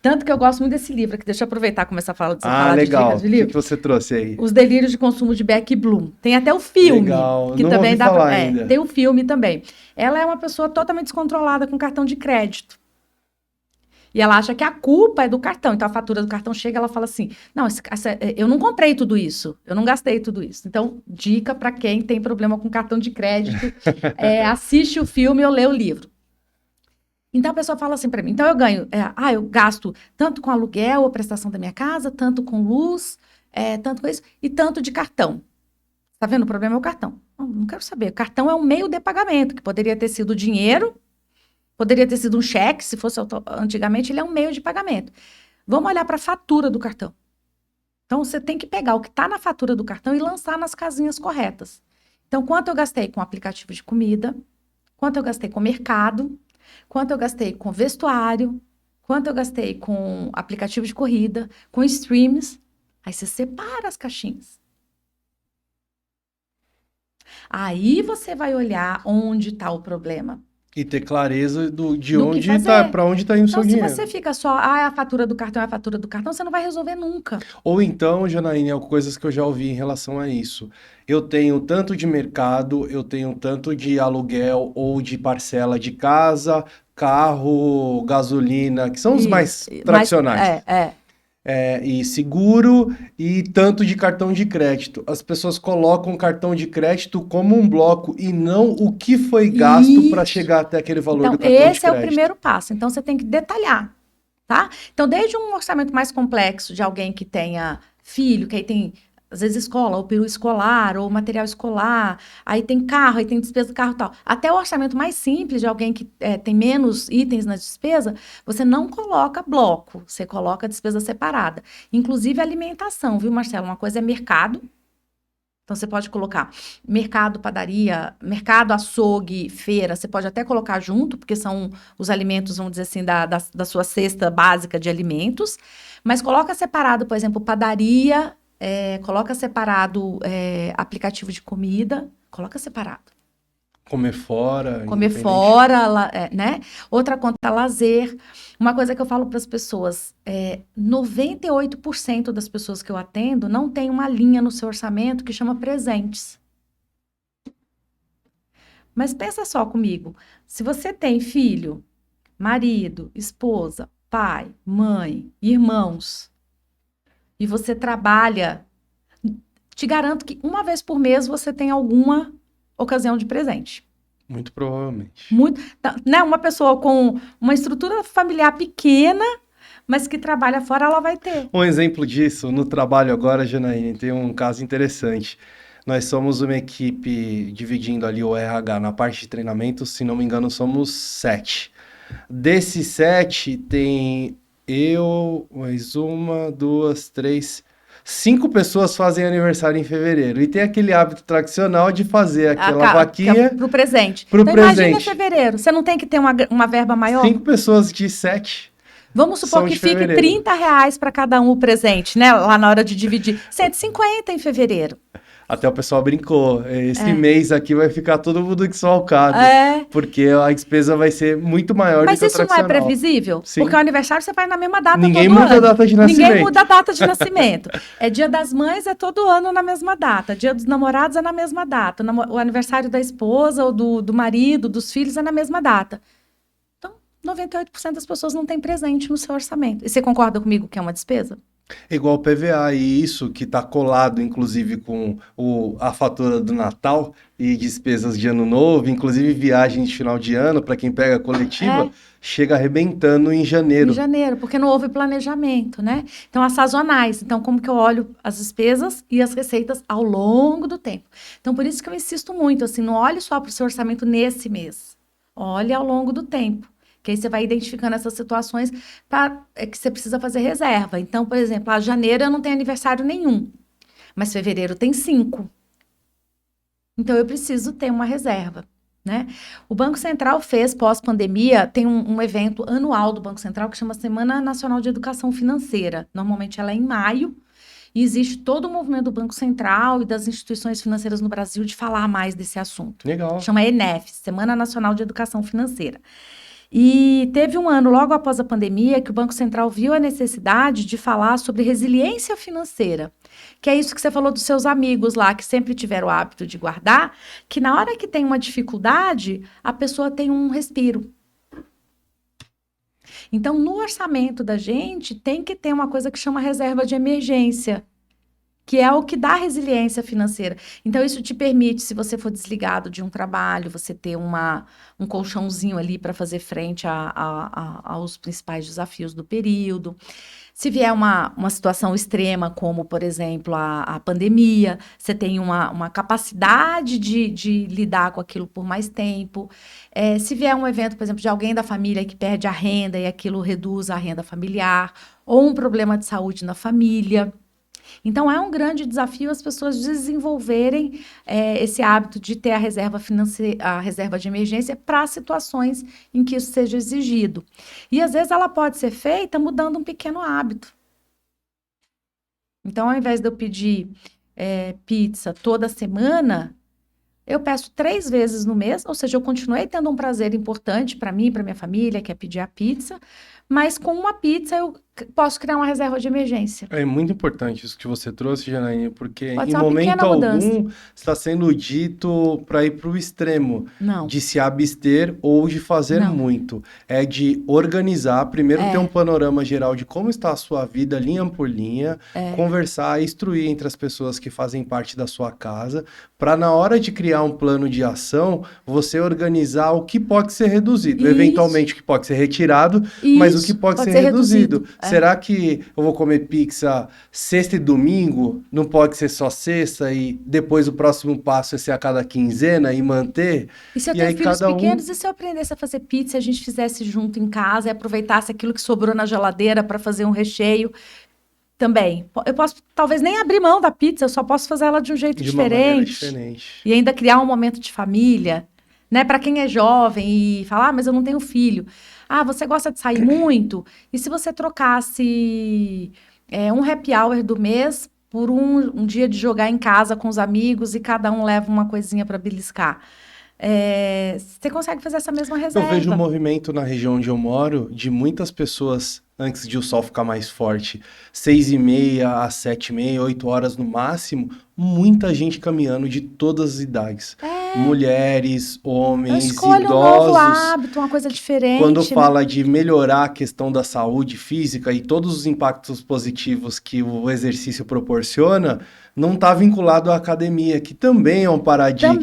Tanto que eu gosto muito desse livro, que deixa eu aproveitar e começar a falar legal. de dicas de livro. O que você trouxe aí? Os Delírios de Consumo de Beck Bloom. Tem até o filme. Legal, que não também ouvi dá falar ainda. Tem o filme também. Ela é uma pessoa totalmente descontrolada com cartão de crédito. E ela acha que a culpa é do cartão. Então, a fatura do cartão chega, ela fala assim, não, eu não comprei tudo isso, eu não gastei tudo isso. Então, dica para quem tem problema com cartão de crédito, assiste o filme ou lê o livro. Então, a pessoa fala assim para mim, então eu gasto tanto com aluguel ou prestação da minha casa, tanto com luz, tanto com isso, e tanto de cartão. Tá vendo? O problema é o cartão. Não quero saber. O cartão é um meio de pagamento, que poderia ter sido dinheiro, poderia ter sido um cheque, se fosse antigamente, ele é um meio de pagamento. Vamos olhar para a fatura do cartão. Então, você tem que pegar o que está na fatura do cartão e lançar nas casinhas corretas. Então, quanto eu gastei com aplicativo de comida, quanto eu gastei com mercado, quanto eu gastei com vestuário, quanto eu gastei com aplicativo de corrida, com streams. Aí você separa as caixinhas. Aí você vai olhar onde está o problema. E ter clareza de onde está, para onde está indo o seu dinheiro. Então, se você fica só, a fatura do cartão é a fatura do cartão, você não vai resolver nunca. Ou então, Janaína, coisas que eu já ouvi em relação a isso. Eu tenho tanto de mercado, eu tenho tanto de aluguel ou de parcela de casa, carro, gasolina, que são os mais tradicionais. E seguro e tanto de cartão de crédito. As pessoas colocam cartão de crédito como um bloco e não o que foi gasto para chegar até aquele valor do cartão de crédito. Esse é o primeiro passo. Então, você tem que detalhar, tá? Então, desde um orçamento mais complexo de alguém que tenha filho, que aí tem às vezes escola, ou peru escolar, ou material escolar, aí tem carro, aí tem despesa do carro e tal. Até o orçamento mais simples de alguém que tem menos itens na despesa, você não coloca bloco, você coloca despesa separada. Inclusive alimentação, viu, Marcelo? Uma coisa é mercado. Então, você pode colocar mercado, padaria, mercado, açougue, feira, você pode até colocar junto, porque são os alimentos, vamos dizer assim, da sua cesta básica de alimentos, mas coloca separado, por exemplo, padaria, coloca separado aplicativo de comida, coloca separado. Comer fora. Comer fora, né? Outra conta, lazer. Uma coisa que eu falo para as pessoas, 98% das pessoas que eu atendo não tem uma linha no seu orçamento que chama presentes. Mas pensa só comigo, se você tem filho, marido, esposa, pai, mãe, irmãos, e você trabalha, te garanto que uma vez por mês você tem alguma ocasião de presente. Muito provavelmente. Né? Uma pessoa com uma estrutura familiar pequena, mas que trabalha fora, ela vai ter. Um exemplo disso, no trabalho agora, Janaína, tem um caso interessante. Nós somos uma equipe dividindo ali o RH na parte de treinamento, se não me engano, somos 7. Desses 7, tem eu, mais 1, 2, 3... 5 pessoas fazem aniversário em fevereiro. E tem aquele hábito tradicional de fazer aquela vaquinha pro presente. Então imagina fevereiro. Você não tem que ter uma verba maior? 5 pessoas de 7. Vamos supor que fique R$30 para cada um o presente, né? Lá na hora de dividir. 150 em fevereiro. Até o pessoal brincou. Esse mês aqui vai ficar todo mundo desfalcado. Porque a despesa vai ser muito maior do que o tradicional. Mas isso não é previsível? Sim. Porque o aniversário você faz na mesma data Ninguém todo muda ano. a data de nascimento. Ninguém muda a data de nascimento. Dia das Mães é todo ano na mesma data. Dia dos Namorados é na mesma data. O aniversário da esposa ou do marido, dos filhos é na mesma data. Então, 98% das pessoas não têm presente no seu orçamento. E você concorda comigo que é uma despesa? Igual o PVA, e isso que está colado, inclusive, com a fatura do Natal e despesas de Ano Novo, inclusive viagens de final de ano, para quem pega a coletiva, chega arrebentando em janeiro. Em janeiro, porque não houve planejamento, né? Então, as sazonais. Então, como que eu olho as despesas e as receitas ao longo do tempo? Então, por isso que eu insisto muito, assim, não olhe só para o seu orçamento nesse mês. Olhe ao longo do tempo. Que aí você vai identificando essas situações que você precisa fazer reserva. Então, por exemplo, janeiro eu não tenho aniversário nenhum, mas fevereiro tem 5. Então, eu preciso ter uma reserva, né? O Banco Central fez, pós-pandemia, tem um evento anual do Banco Central que chama Semana Nacional de Educação Financeira. Normalmente ela é em maio. E existe todo o movimento do Banco Central e das instituições financeiras no Brasil de falar mais desse assunto. Legal. Chama ENEF, Semana Nacional de Educação Financeira. E teve um ano, logo após a pandemia, que o Banco Central viu a necessidade de falar sobre resiliência financeira, que é isso que você falou dos seus amigos lá, que sempre tiveram o hábito de guardar, que na hora que tem uma dificuldade, a pessoa tem um respiro. Então, no orçamento da gente, tem que ter uma coisa que chama reserva de emergência, que é o que dá resiliência financeira. Então, isso te permite, se você for desligado de um trabalho, você ter um colchãozinho ali para fazer frente aos principais desafios do período. Se vier uma situação extrema, como, por exemplo, a pandemia, você tem uma capacidade de lidar com aquilo por mais tempo. Se vier um evento, por exemplo, de alguém da família que perde a renda e aquilo reduz a renda familiar, ou um problema de saúde na família. Então, é um grande desafio as pessoas desenvolverem esse hábito de ter a reserva financeira, a reserva de emergência para situações em que isso seja exigido. E, às vezes, ela pode ser feita mudando um pequeno hábito. Então, ao invés de eu pedir pizza toda semana, eu peço 3 vezes no mês, ou seja, eu continuei tendo um prazer importante para mim, para minha família, que é pedir a pizza, mas com uma pizza eu posso criar uma reserva de emergência. É muito importante isso que você trouxe, Janaína, porque Pode em momento algum está sendo dito para ir para o extremo de se abster ou de fazer muito. É de organizar, primeiro ter um panorama geral de como está a sua vida, linha por linha, conversar, instruir entre as pessoas que fazem parte da sua casa, para na hora de criar um plano de ação, você organizar o que pode ser reduzido, eventualmente o que pode ser retirado, mas do que pode ser reduzido. Será que eu vou comer pizza sexta e domingo? Não pode ser só sexta e depois o próximo passo é ser a cada quinzena e manter? E se eu tenho filhos pequenos, e se eu aprendesse a fazer pizza, a gente fizesse junto em casa e aproveitasse aquilo que sobrou na geladeira para fazer um recheio? Também. Eu posso, talvez, nem abrir mão da pizza, eu só posso fazer ela de um jeito diferente. E ainda criar um momento de família, né? Para quem é jovem e fala, mas eu não tenho filho. Você gosta de sair muito? E se você trocasse um happy hour do mês por um dia de jogar em casa com os amigos e cada um leva uma coisinha para beliscar? Você consegue fazer essa mesma reserva. Eu vejo um movimento na região onde eu moro de muitas pessoas, antes de o sol ficar mais forte, 6h30 às 7h30, 8 horas no máximo, muita gente caminhando de todas as idades. Mulheres, homens, idosos. Um novo hábito, uma coisa diferente. Quando fala de melhorar a questão da saúde física e todos os impactos positivos que o exercício proporciona, não está vinculado à academia, que também é um paradigma.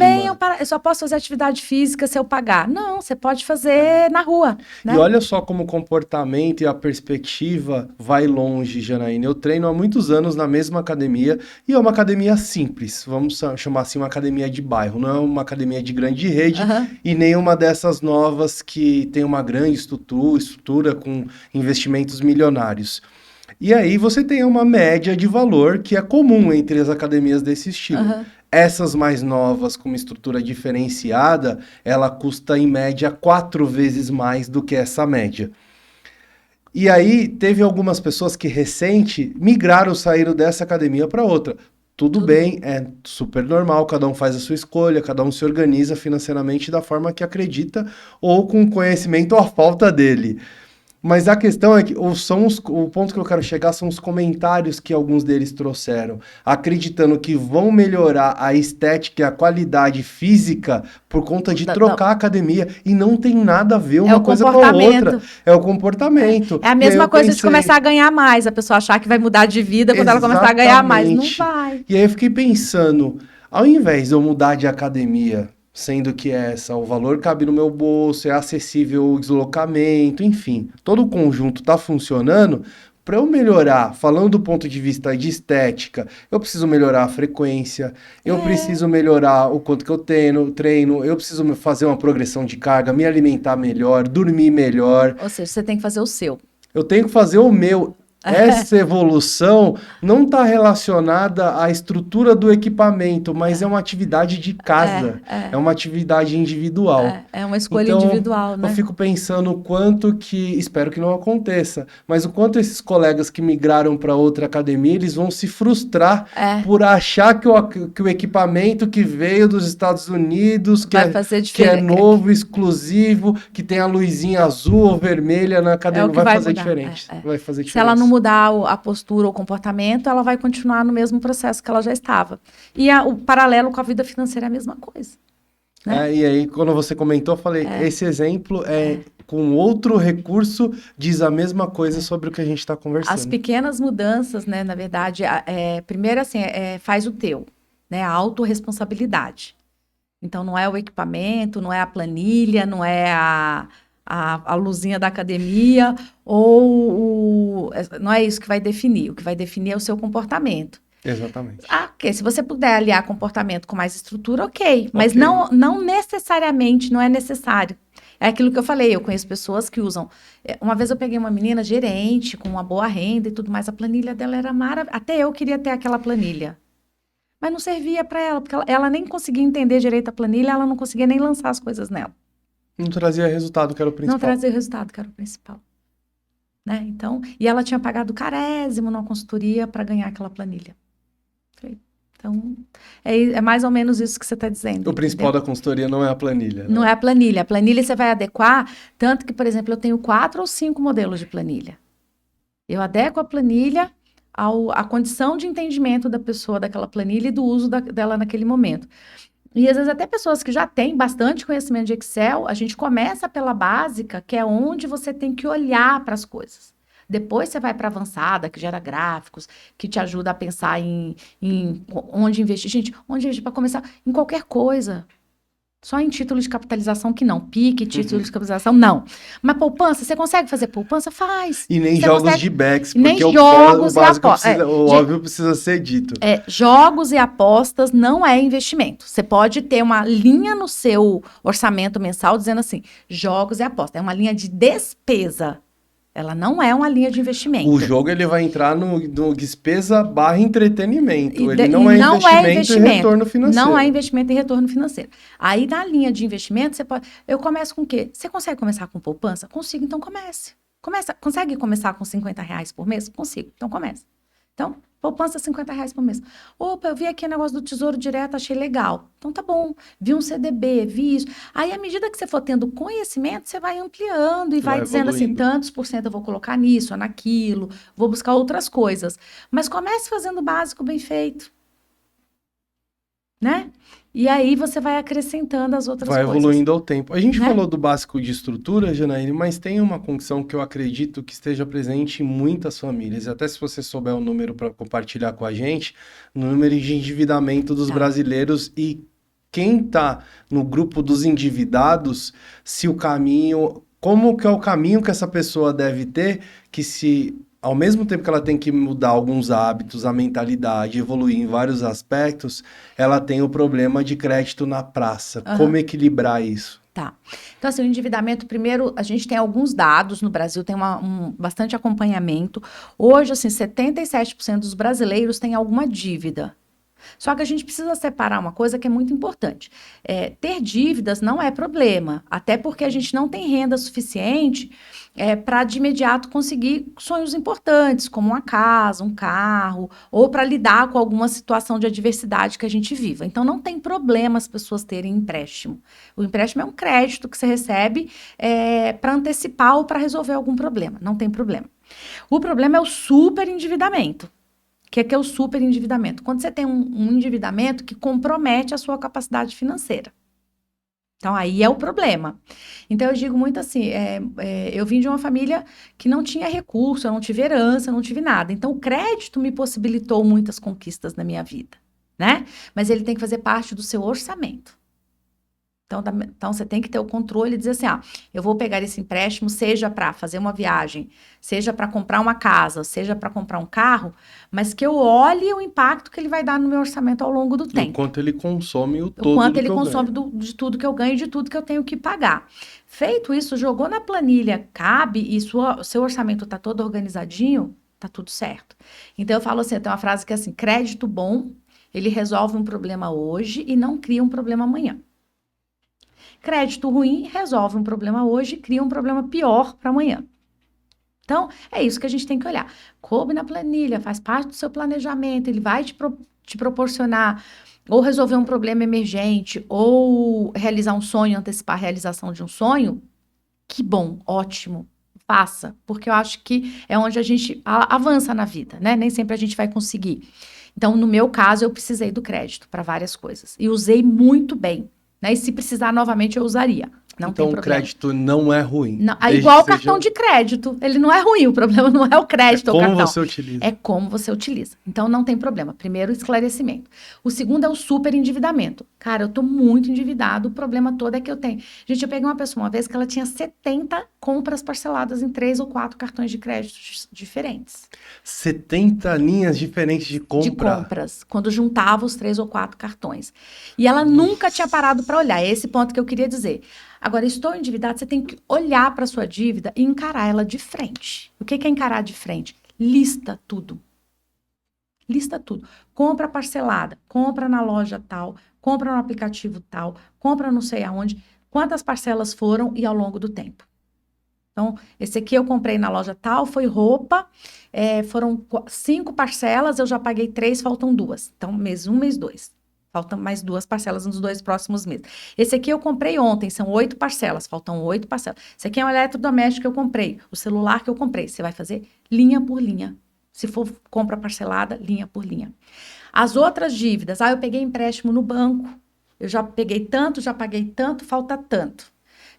Eu só posso fazer atividade física se eu pagar. Não, você pode fazer na rua. Né? E olha só como o comportamento e a perspectiva vai longe, Janaína. Eu treino há muitos anos na mesma academia e é uma academia simples, vamos chamar assim, uma academia de bairro. Não é uma academia de grande rede e nem uma dessas novas que tem uma grande estrutura com investimentos milionários. E aí você tem uma média de valor que é comum entre as academias desse estilo. Essas mais novas, com uma estrutura diferenciada, ela custa em média 4 vezes mais do que essa média. E aí teve algumas pessoas que migraram, saíram dessa academia para outra. Tudo bem, é super normal, cada um faz a sua escolha, cada um se organiza financeiramente da forma que acredita ou com conhecimento ou a falta dele. Mas a questão é que o ponto que eu quero chegar são os comentários que alguns deles trouxeram, acreditando que vão melhorar a estética e a qualidade física por conta de trocar a academia, e não tem nada a ver uma coisa com a outra. É o comportamento. É a mesma coisa de começar a ganhar mais, a pessoa achar que vai mudar de vida quando ela começar a ganhar mais. Não vai. E aí eu fiquei pensando, ao invés de eu mudar de academia, sendo que o valor cabe no meu bolso, é acessível o deslocamento, enfim, todo o conjunto está funcionando. Para eu melhorar, falando do ponto de vista de estética, eu preciso melhorar a frequência, eu preciso melhorar o quanto que eu treino, eu preciso fazer uma progressão de carga, me alimentar melhor, dormir melhor. Ou seja, você tem que fazer o seu. Eu tenho que fazer o meu. Essa evolução não está relacionada à estrutura do equipamento, mas é uma atividade de casa, é uma atividade individual. É uma escolha individual, né? Eu fico pensando o quanto que, espero que não aconteça, mas o quanto esses colegas que migraram para outra academia, eles vão se frustrar por achar que o equipamento que veio dos Estados Unidos, que é novo, exclusivo, que tem a luzinha azul ou vermelha na academia, vai fazer diferente. Vai fazer diferença. Se ela não mudar a postura ou o comportamento, ela vai continuar no mesmo processo que ela já estava. E o paralelo com a vida financeira é a mesma coisa. Né? E aí, quando você comentou, eu falei, esse exemplo com outro recurso, diz a mesma coisa sobre o que a gente está conversando. As pequenas mudanças, né, na verdade, primeiro assim, faz o teu, né, a autorresponsabilidade. Então, não é o equipamento, não é a planilha, não é a luzinha da academia, não é isso que vai definir. O que vai definir é o seu comportamento. Exatamente. Ok. Se você puder aliar comportamento com mais estrutura, ok. Mas não necessariamente, não é necessário. É aquilo que eu falei, eu conheço pessoas que usam... Uma vez eu peguei uma menina gerente, com uma boa renda e tudo mais, a planilha dela era maravilhosa. Até eu queria ter aquela planilha. Mas não servia para ela, porque ela nem conseguia entender direito a planilha, ela não conseguia nem lançar as coisas nela. Não trazia resultado, que era o principal. Não trazia resultado, que era o principal. Né? Então, e ela tinha pagado carésimo numa consultoria para ganhar aquela planilha. Então, é mais ou menos isso que você está dizendo. O principal da consultoria não é a planilha. Não é a planilha. A planilha você vai adequar, tanto que, por exemplo, eu tenho 4 ou 5 modelos de planilha. Eu adequo a planilha à condição de entendimento da pessoa daquela planilha e do uso dela naquele momento. E às vezes até pessoas que já têm bastante conhecimento de Excel, a gente começa pela básica, que é onde você tem que olhar para as coisas. Depois você vai para a avançada, que gera gráficos, que te ajuda a pensar em onde investir. Gente, onde investir para começar? Em qualquer coisa. Só em título de capitalização que não. PIC, título de capitalização, não. Mas poupança, você consegue fazer poupança? Faz. E nem Você jogos consegue... de backs, Nem porque jogos o básico e precisa, o óbvio precisa ser dito. Jogos e apostas não é investimento. Você pode ter uma linha no seu orçamento mensal dizendo assim, jogos e apostas. É uma linha de despesa. Ela não é uma linha de investimento. O jogo ele vai entrar no despesa / entretenimento. Ele Não é investimento e retorno financeiro. Não é investimento e retorno financeiro. Aí, na linha de investimento, você pode... Eu começo com o quê? Você consegue começar com poupança? Consigo, então comece. Consegue começar com R$50 por mês? Consigo, então comece. Então, poupança R$50 por mês. Opa, eu vi aqui o negócio do Tesouro Direto, achei legal. Então tá bom, vi um CDB, vi isso. Aí, à medida que você for tendo conhecimento, você vai ampliando e vai dizendo assim, tantos por cento eu vou colocar nisso, ou naquilo, vou buscar outras coisas. Mas comece fazendo o básico bem feito. Né? E aí você vai acrescentando as outras coisas. Vai evoluindo ao tempo. A gente falou do básico de estrutura, Janaíne, mas tem uma condição que eu acredito que esteja presente em muitas famílias. Até se você souber o número para compartilhar com a gente, no número de endividamento dos brasileiros e quem está no grupo dos endividados, se o caminho... Como que é o caminho que essa pessoa deve ter, que se... Ao mesmo tempo que ela tem que mudar alguns hábitos, a mentalidade, evoluir em vários aspectos, ela tem o problema de crédito na praça. Como equilibrar isso? Tá. Então, assim, o endividamento, primeiro, a gente tem alguns dados no Brasil, tem bastante acompanhamento. Hoje, assim, 77% dos brasileiros têm alguma dívida. Só que a gente precisa separar uma coisa que é muito importante. Ter dívidas não é problema, até porque a gente não tem renda suficiente para de imediato conseguir sonhos importantes, como uma casa, um carro, ou para lidar com alguma situação de adversidade que a gente viva. Então, não tem problema as pessoas terem empréstimo. O empréstimo é um crédito que você recebe para antecipar ou para resolver algum problema. Não tem problema. O problema é o superendividamento. O que é o superendividamento? Quando você tem um endividamento que compromete a sua capacidade financeira. Então, aí é o problema. Então, eu digo muito assim, eu vim de uma família que não tinha recurso, eu não tive herança, eu não tive nada. Então, o crédito me possibilitou muitas conquistas na minha vida, né? Mas ele tem que fazer parte do seu orçamento. Então, você tem que ter o controle e dizer assim, eu vou pegar esse empréstimo, seja para fazer uma viagem, seja para comprar uma casa, seja para comprar um carro, mas que eu olhe o impacto que ele vai dar no meu orçamento ao longo do tempo. O quanto ele consome o quanto ele consome de tudo que eu ganho e de tudo que eu tenho que pagar. Feito isso, jogou na planilha, cabe, e seu orçamento está todo organizadinho, tá tudo certo. Então, eu falo assim, tem uma frase que é assim, crédito bom, ele resolve um problema hoje e não cria um problema amanhã. Crédito ruim resolve um problema hoje e cria um problema pior para amanhã. Então, é isso que a gente tem que olhar. Coube na planilha, faz parte do seu planejamento, ele vai te proporcionar ou resolver um problema emergente, ou realizar um sonho, antecipar a realização de um sonho. Que bom, ótimo, faça, porque eu acho que é onde a gente avança na vida, né? Nem sempre a gente vai conseguir. Então, no meu caso, eu precisei do crédito para várias coisas e usei muito bem. Né? E se precisar novamente, eu usaria. Não então, tem problema. O crédito não é ruim. Não, igual o cartão de crédito. Ele não é ruim. O problema não é o crédito ou o cartão. É como você utiliza. É como você utiliza. Então, não tem problema. Primeiro, esclarecimento. O segundo é o superendividamento. Cara, eu tô muito endividado. O problema todo é que eu tenho. Gente, eu peguei uma pessoa uma vez que ela tinha 70 compras parceladas em 3 ou 4 cartões de crédito diferentes. 70 linhas diferentes de compra? De compras. Quando juntava os 3 ou 4 cartões. E ela nunca tinha parado para olhar. É esse ponto que eu queria dizer. Agora, estou endividado, você tem que olhar para a sua dívida e encarar ela de frente. O que é encarar de frente? Lista tudo. Lista tudo. Compra parcelada, compra na loja tal, compra no aplicativo tal, compra não sei aonde, quantas parcelas foram e ao longo do tempo. Então, esse aqui eu comprei na loja tal, foi roupa, foram 5 parcelas, eu já paguei 3, faltam 2. Então, mês 1, mês 2. Faltam mais 2 parcelas nos 2 próximos meses. Esse aqui eu comprei ontem, são 8 parcelas, faltam 8 parcelas. Esse aqui é um eletrodoméstico que eu comprei, o celular que eu comprei. Você vai fazer linha por linha. Se for compra parcelada, linha por linha. As outras dívidas, eu peguei empréstimo no banco, eu já peguei tanto, já paguei tanto, falta tanto.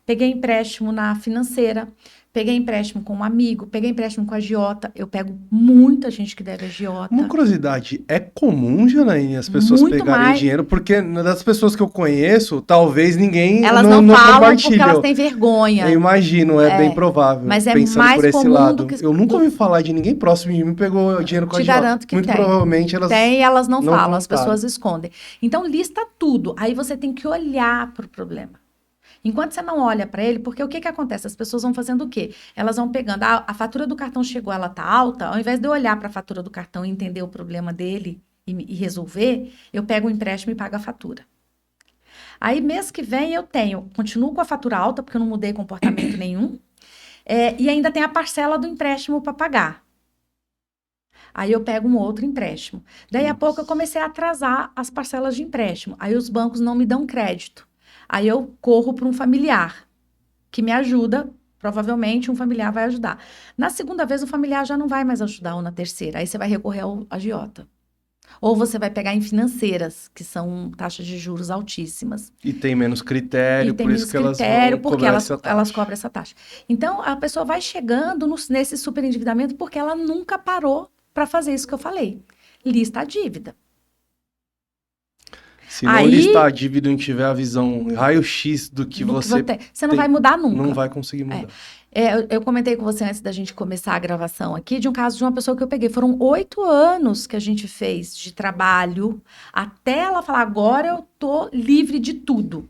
Peguei empréstimo na financeira, peguei empréstimo com um amigo, peguei empréstimo com a agiota. Eu pego muita gente que deve agiota. Uma curiosidade, é comum, Janaíne, as pessoas Muito pegarem mais. dinheiro? Porque das pessoas que eu conheço, talvez ninguém Elas não falam porque compartilha. elas têm vergonha. Eu imagino, é bem provável, Mas é pensando mais por esse comum lado. do que... Eu nunca ouvi falar de ninguém próximo de mim que pegou dinheiro com a Te agiota. garanto que Muito tem. provavelmente elas Tem e elas não falam, as contaram. pessoas escondem. Então, lista tudo. Aí você tem que olhar para o problema. Enquanto você não olha para ele, porque o que acontece? As pessoas vão fazendo o quê? Elas vão pegando, a fatura do cartão chegou, ela tá alta, ao invés de eu olhar para a fatura do cartão e entender o problema dele e resolver, eu pego o empréstimo e pago a fatura. Aí, mês que vem, continuo com a fatura alta, porque eu não mudei comportamento nenhum, e ainda tem a parcela do empréstimo para pagar. Aí eu pego um outro empréstimo. Daí a pouco eu comecei a atrasar as parcelas de empréstimo. Aí os bancos não me dão crédito. Aí eu corro para um familiar que me ajuda. Provavelmente um familiar vai ajudar. Na segunda vez o familiar já não vai mais ajudar, ou na terceira. Aí você vai recorrer ao agiota. Ou você vai pegar em financeiras, que são taxas de juros altíssimas. E tem menos critério, por isso que elas vão porque cobrar essa taxa. elas cobram essa taxa. Então, a pessoa vai chegando nesse superendividamento porque ela nunca parou para fazer isso que eu falei. Lista a dívida. Se não listar a dívida e não tiver a visão raio-x do que você não vai mudar nunca. Não vai conseguir mudar. Eu comentei com você antes da gente começar a gravação aqui de um caso de uma pessoa que eu peguei. Foram 8 anos que a gente fez de trabalho até ela falar, agora eu tô livre de tudo.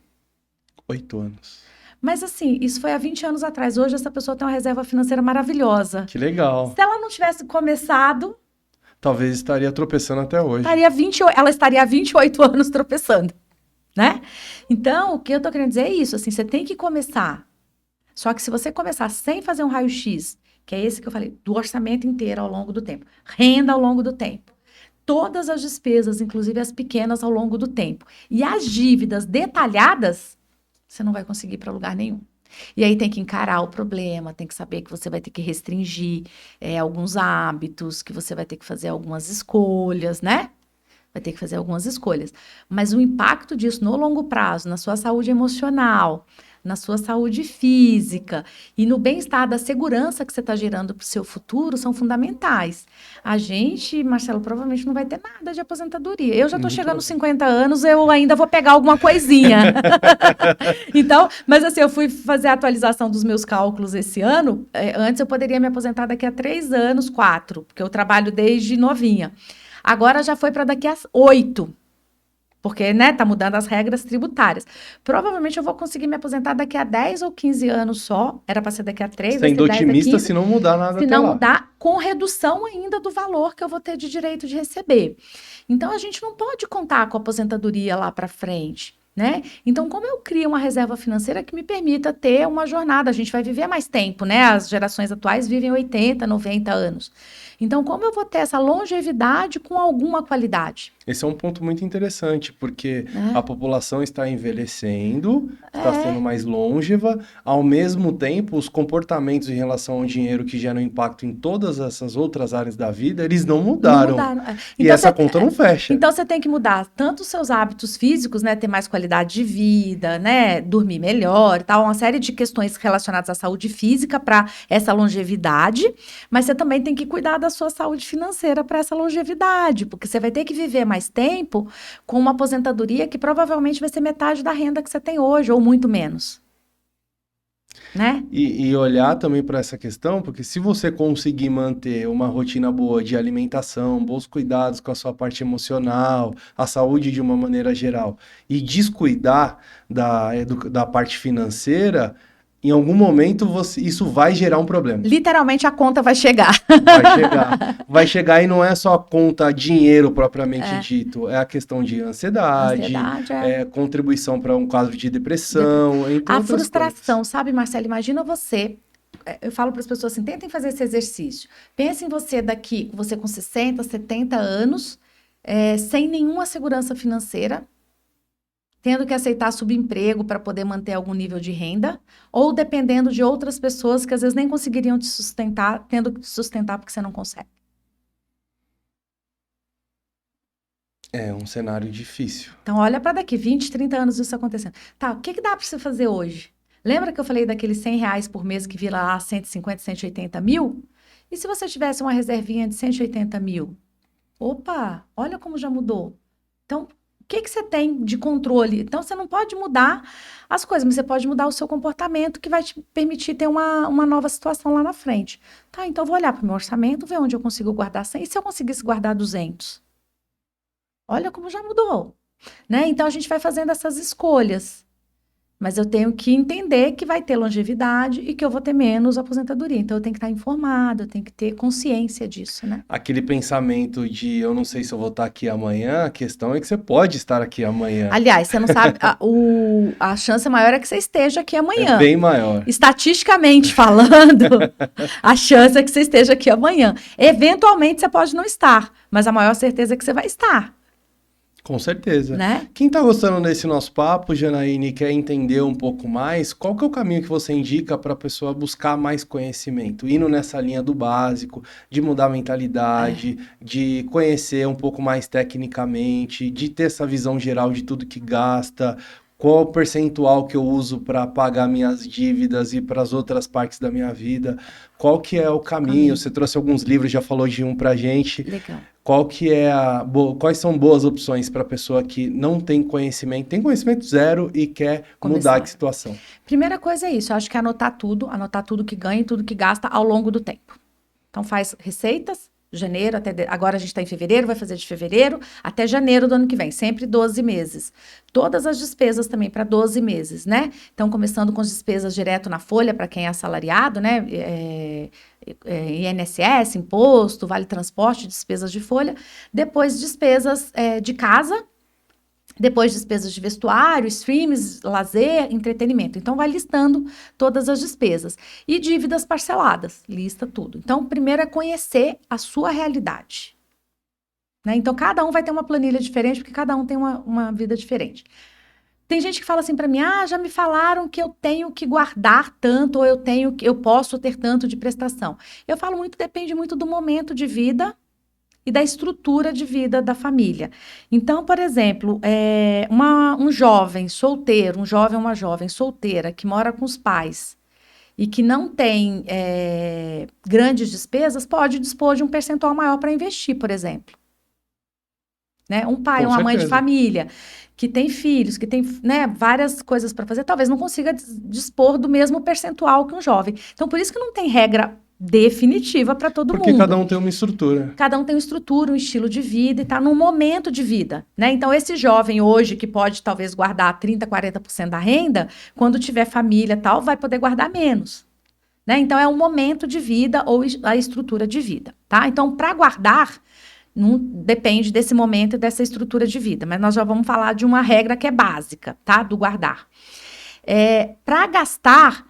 8 anos. Mas assim, isso foi há 20 anos atrás. Hoje essa pessoa tem uma reserva financeira maravilhosa. Que legal. Se ela não tivesse começado... Talvez estaria tropeçando até hoje. Ela estaria há 28 anos tropeçando, né? Então, o que eu tô querendo dizer é isso, assim, você tem que começar. Só que se você começar sem fazer um raio-x, que é esse que eu falei, do orçamento inteiro ao longo do tempo, renda ao longo do tempo, todas as despesas, inclusive as pequenas ao longo do tempo, e as dívidas detalhadas, você não vai conseguir ir para lugar nenhum. E aí tem que encarar o problema, tem que saber que você vai ter que restringir alguns hábitos, que você vai ter que fazer algumas escolhas, né? Vai ter que fazer algumas escolhas. Mas o impacto disso no longo prazo, na sua saúde emocional, na sua saúde física e no bem-estar da segurança que você está gerando para o seu futuro são fundamentais. A gente, Marcelo, provavelmente não vai ter nada de aposentadoria. Eu já estou chegando aos 50 anos, eu ainda vou pegar alguma coisinha. Então, mas assim, eu fui fazer a atualização dos meus cálculos esse ano. Antes eu poderia me aposentar daqui a 3 anos, 4, porque eu trabalho desde novinha. Agora já foi para daqui a 8. Porque, né, tá mudando as regras tributárias. Provavelmente eu vou conseguir me aposentar daqui a 10 ou 15 anos só. Era para ser daqui a 3, Sendo otimista, se não mudar nada se até não lá. mudar, com redução ainda do valor que eu vou ter de direito de receber. Então, a gente não pode contar com a aposentadoria lá para frente, né? Então, como eu crio uma reserva financeira que me permita ter uma jornada? A gente vai viver mais tempo, né? As gerações atuais vivem 80, 90 anos. Então, como eu vou ter essa longevidade com alguma qualidade? Esse é um ponto muito interessante, porque a população está envelhecendo, está sendo mais longeva, ao mesmo tempo, os comportamentos em relação ao dinheiro que geram impacto em todas essas outras áreas da vida, eles não mudaram. E então, essa conta não fecha. Então, você tem que mudar tanto os seus hábitos físicos, né, ter mais qualidade de vida, né, dormir melhor e tal, uma série de questões relacionadas à saúde física para essa longevidade, mas você também tem que cuidar da sua saúde financeira para essa longevidade, porque você vai ter que viver mais tempo com uma aposentadoria que provavelmente vai ser metade da renda que você tem hoje, ou muito menos. Né? E olhar também para essa questão, porque se você conseguir manter uma rotina boa de alimentação, bons cuidados com a sua parte emocional, a saúde de uma maneira geral, e descuidar da parte financeira, em algum momento isso vai gerar um problema. Literalmente a conta vai chegar. Vai chegar e não é só a conta dinheiro propriamente dito, é a questão de ansiedade contribuição para um quadro de depressão, entre a outras frustração, coisas. sabe, Marcelo? Imagina você, eu falo para as pessoas assim, tentem fazer esse exercício. Pense em você com 60, 70 anos, sem nenhuma segurança financeira, tendo que aceitar subemprego para poder manter algum nível de renda, ou dependendo de outras pessoas que às vezes nem conseguiriam te sustentar, tendo que te sustentar porque você não consegue. É um cenário difícil. Então, olha para daqui, 20, 30 anos isso acontecendo. Tá, o que dá para você fazer hoje? Lembra que eu falei daqueles R$100 por mês que vira lá 150, 180 mil? E se você tivesse uma reservinha de 180 mil? Opa, olha como já mudou. Então, o que você tem de controle? Então, você não pode mudar as coisas, mas você pode mudar o seu comportamento que vai te permitir ter uma nova situação lá na frente. Tá, então eu vou olhar para o meu orçamento, ver onde eu consigo guardar 100. E se eu conseguisse guardar 200? Olha como já mudou, né? Então, a gente vai fazendo essas escolhas. Mas eu tenho que entender que vai ter longevidade e que eu vou ter menos aposentadoria. Então, eu tenho que estar informada, eu tenho que ter consciência disso, né? Aquele pensamento de eu não sei se eu vou estar aqui amanhã, a questão é que você pode estar aqui amanhã. Aliás, você não sabe, a chance maior é que você esteja aqui amanhã. É bem maior. Estatisticamente falando, a chance é que você esteja aqui amanhã. Eventualmente, você pode não estar, mas a maior certeza é que você vai estar. Com certeza. Né? Quem tá gostando desse nosso papo, Janaíne, quer entender um pouco mais, qual que é o caminho que você indica para a pessoa buscar mais conhecimento? Indo nessa linha do básico, de mudar a mentalidade, de conhecer um pouco mais tecnicamente, de ter essa visão geral de tudo que gasta, qual o percentual que eu uso para pagar minhas dívidas e para as outras partes da minha vida, qual que é o caminho? Você trouxe alguns livros, já falou de um pra gente. Legal. Quais são boas opções para a pessoa que não tem conhecimento zero e quer mudar de situação? Primeira coisa é isso, eu acho que é anotar tudo que ganha e tudo que gasta ao longo do tempo. Então faz receitas, janeiro agora a gente está em fevereiro, vai fazer de fevereiro até janeiro do ano que vem, sempre 12 meses. Todas as despesas também para 12 meses, né? Então, começando com as despesas direto na folha para quem é assalariado, né? INSS, imposto, vale transporte, despesas de folha. Depois, despesas de casa. Depois, despesas de vestuário, streams, lazer, entretenimento. Então, vai listando todas as despesas. E dívidas parceladas, lista tudo. Então, primeiro é conhecer a sua realidade. Né? Então, cada um vai ter uma planilha diferente, porque cada um tem uma vida diferente. Tem gente que fala assim para mim, já me falaram que eu tenho que guardar tanto, ou eu posso ter tanto de prestação. Eu falo muito, depende muito do momento de vida e da estrutura de vida da família. Então, por exemplo, um jovem solteiro, uma jovem solteira que mora com os pais e que não tem grandes despesas, pode dispor de um percentual maior para investir, por exemplo. Né? Um pai, uma mãe de família que tem filhos, que tem, né, várias coisas para fazer, talvez não consiga dispor do mesmo percentual que um jovem. Então, por isso que não tem regra definitiva para todo mundo. Porque cada um tem uma estrutura. Cada um tem uma estrutura, um estilo de vida e está num momento de vida, né? Então, esse jovem hoje que pode talvez guardar 30%, 40% da renda, quando tiver família e tal, vai poder guardar menos, né? Então, é um momento de vida ou a estrutura de vida, tá? Então, para guardar, não depende desse momento e dessa estrutura de vida, mas nós já vamos falar de uma regra que é básica, tá? Do guardar. Para gastar,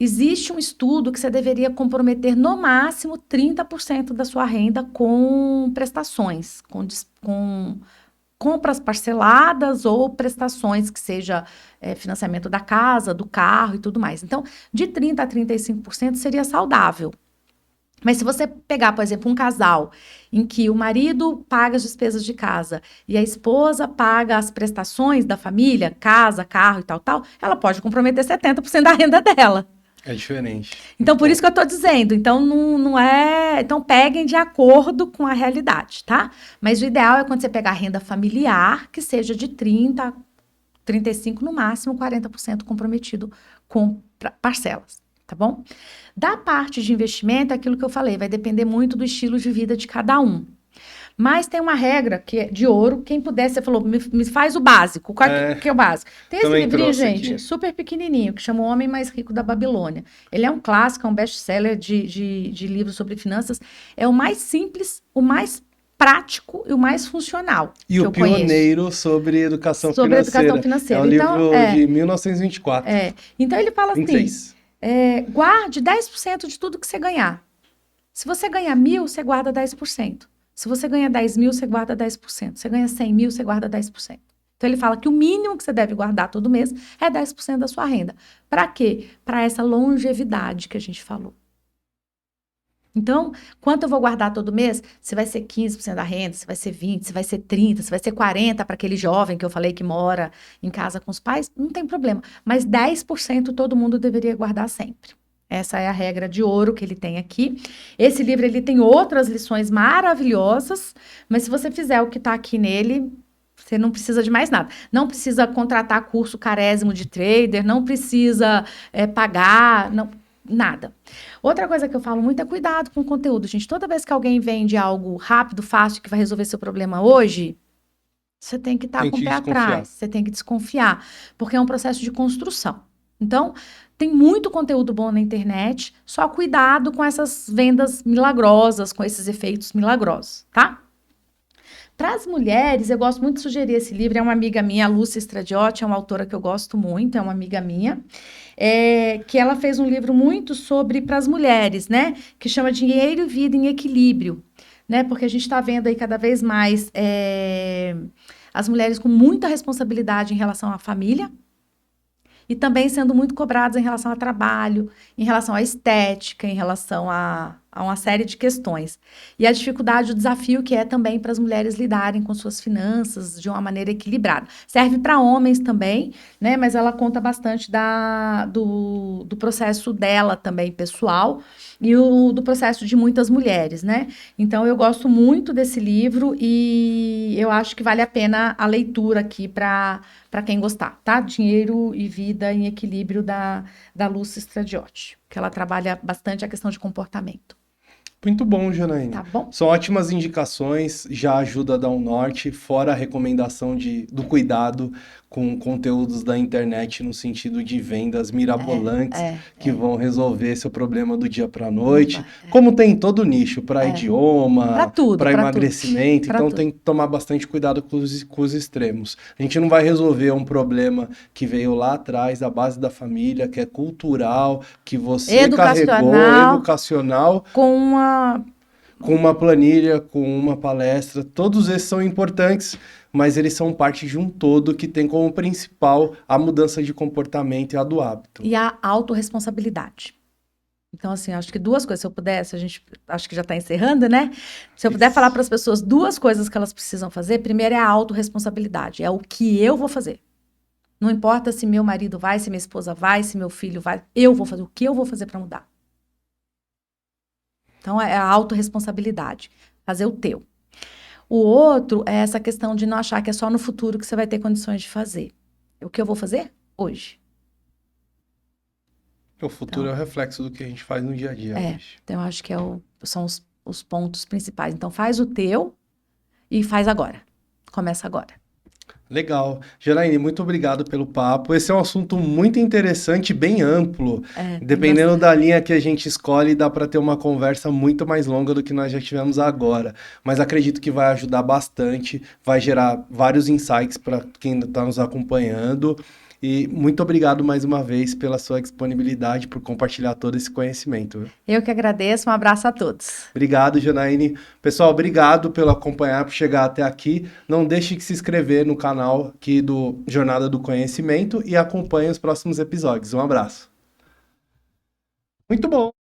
existe um estudo que você deveria comprometer no máximo 30% da sua renda com prestações, com compras parceladas ou prestações que seja financiamento da casa, do carro e tudo mais. Então, de 30% a 35% seria saudável. Mas se você pegar, por exemplo, um casal em que o marido paga as despesas de casa e a esposa paga as prestações da família, casa, carro e tal, ela pode comprometer 70% da renda dela. É diferente. Então, por isso que eu estou dizendo. Então, não é... Então, peguem de acordo com a realidade, tá? Mas o ideal é quando você pegar a renda familiar, que seja de 30%, 35%, no máximo 40% comprometido com parcelas, tá bom? Da parte de investimento, é aquilo que eu falei, vai depender muito do estilo de vida de cada um. Mas tem uma regra que é de ouro, quem puder, você falou, me faz o básico. Qual que é o básico? Tem esse livrinho, gente, super pequenininho, que chama O Homem Mais Rico da Babilônia. Ele é um clássico, é um best-seller de livros sobre finanças. É o mais simples, o mais prático e o mais funcional. E o pioneiro sobre educação financeira. É um livro de 1924. Então, ele fala assim... guarde 10% de tudo que você ganhar. Se você ganha 1.000, você guarda 10%. Se você ganha 10 mil, você guarda 10%. Se você ganha 100 mil, você guarda 10%. Então, ele fala que o mínimo que você deve guardar todo mês é 10% da sua renda. Para quê? Para essa longevidade que a gente falou. Então, quanto eu vou guardar todo mês? Se vai ser 15% da renda, se vai ser 20%, se vai ser 30%, se vai ser 40% para aquele jovem que eu falei que mora em casa com os pais, não tem problema. Mas 10% todo mundo deveria guardar sempre. Essa é a regra de ouro que ele tem aqui. Esse livro ele tem outras lições maravilhosas, mas se você fizer o que está aqui nele, você não precisa de mais nada. Não precisa contratar curso carésimo de trader, não precisa pagar, não, nada. Outra coisa que eu falo muito é cuidado com o conteúdo, gente. Toda vez que alguém vende algo rápido, fácil, que vai resolver seu problema hoje, você tem que estar com o pé atrás, você tem que desconfiar, porque é um processo de construção. Então, tem muito conteúdo bom na internet, só cuidado com essas vendas milagrosas, com esses efeitos milagrosos, tá? Para as mulheres, eu gosto muito de sugerir esse livro, é uma amiga minha, a Lúcia Stradiotti, é uma autora que eu gosto muito, é uma amiga minha, que ela fez um livro muito sobre para as mulheres, né? Que chama Dinheiro e Vida em Equilíbrio, né? Porque a gente está vendo aí cada vez mais as mulheres com muita responsabilidade em relação à família, e também sendo muito cobradas em relação ao trabalho, em relação à estética, em relação a uma série de questões. E a dificuldade, o desafio que é também para as mulheres lidarem com suas finanças de uma maneira equilibrada. Serve para homens também, né? Mas ela conta bastante do processo dela também, pessoal, e do processo de muitas mulheres, né? Então, eu gosto muito desse livro e eu acho que vale a pena a leitura aqui para quem gostar, tá? Dinheiro e Vida em Equilíbrio, da Lúcia Stradiotti, que ela trabalha bastante a questão de comportamento. Muito bom, Janaína. Tá bom? São ótimas indicações, já ajuda a dar um norte, fora a recomendação do cuidado com conteúdos da internet no sentido de vendas mirabolantes que vão resolver seu problema do dia para a noite, como tem em todo nicho, para idioma, para emagrecimento, então tem que tomar bastante cuidado com os extremos. A gente não vai resolver um problema que veio lá atrás, da base da família, que é cultural, que você carregou, educacional, com uma planilha, com uma palestra. Todos esses são importantes, mas eles são parte de um todo que tem como principal a mudança de comportamento e a do hábito. E a autorresponsabilidade. Então, assim, acho que duas coisas, se eu pudesse, a gente acho que já está encerrando, né? Se eu puder falar para as pessoas duas coisas que elas precisam fazer, primeiro é a autorresponsabilidade, é o que eu vou fazer. Não importa se meu marido vai, se minha esposa vai, se meu filho vai, eu vou fazer o que eu vou fazer para mudar. Então, é a autorresponsabilidade, fazer o teu. O outro é essa questão de não achar que é só no futuro que você vai ter condições de fazer. O que eu vou fazer? Hoje. O futuro é o reflexo do que a gente faz no dia a dia. Então, eu acho que são os pontos principais. Então, faz o teu e faz agora. Começa agora. Legal. Janaína, muito obrigado pelo papo. Esse é um assunto muito interessante, bem amplo. Dependendo da linha que a gente escolhe, dá para ter uma conversa muito mais longa do que nós já tivemos agora. Mas acredito que vai ajudar bastante, vai gerar vários insights para quem está nos acompanhando. E muito obrigado mais uma vez pela sua disponibilidade, por compartilhar todo esse conhecimento. Eu que agradeço, um abraço a todos. Obrigado, Janaína. Pessoal, obrigado pelo acompanhar, por chegar até aqui. Não deixe de se inscrever no canal aqui do Jornada do Conhecimento e acompanhe os próximos episódios. Um abraço. Muito bom!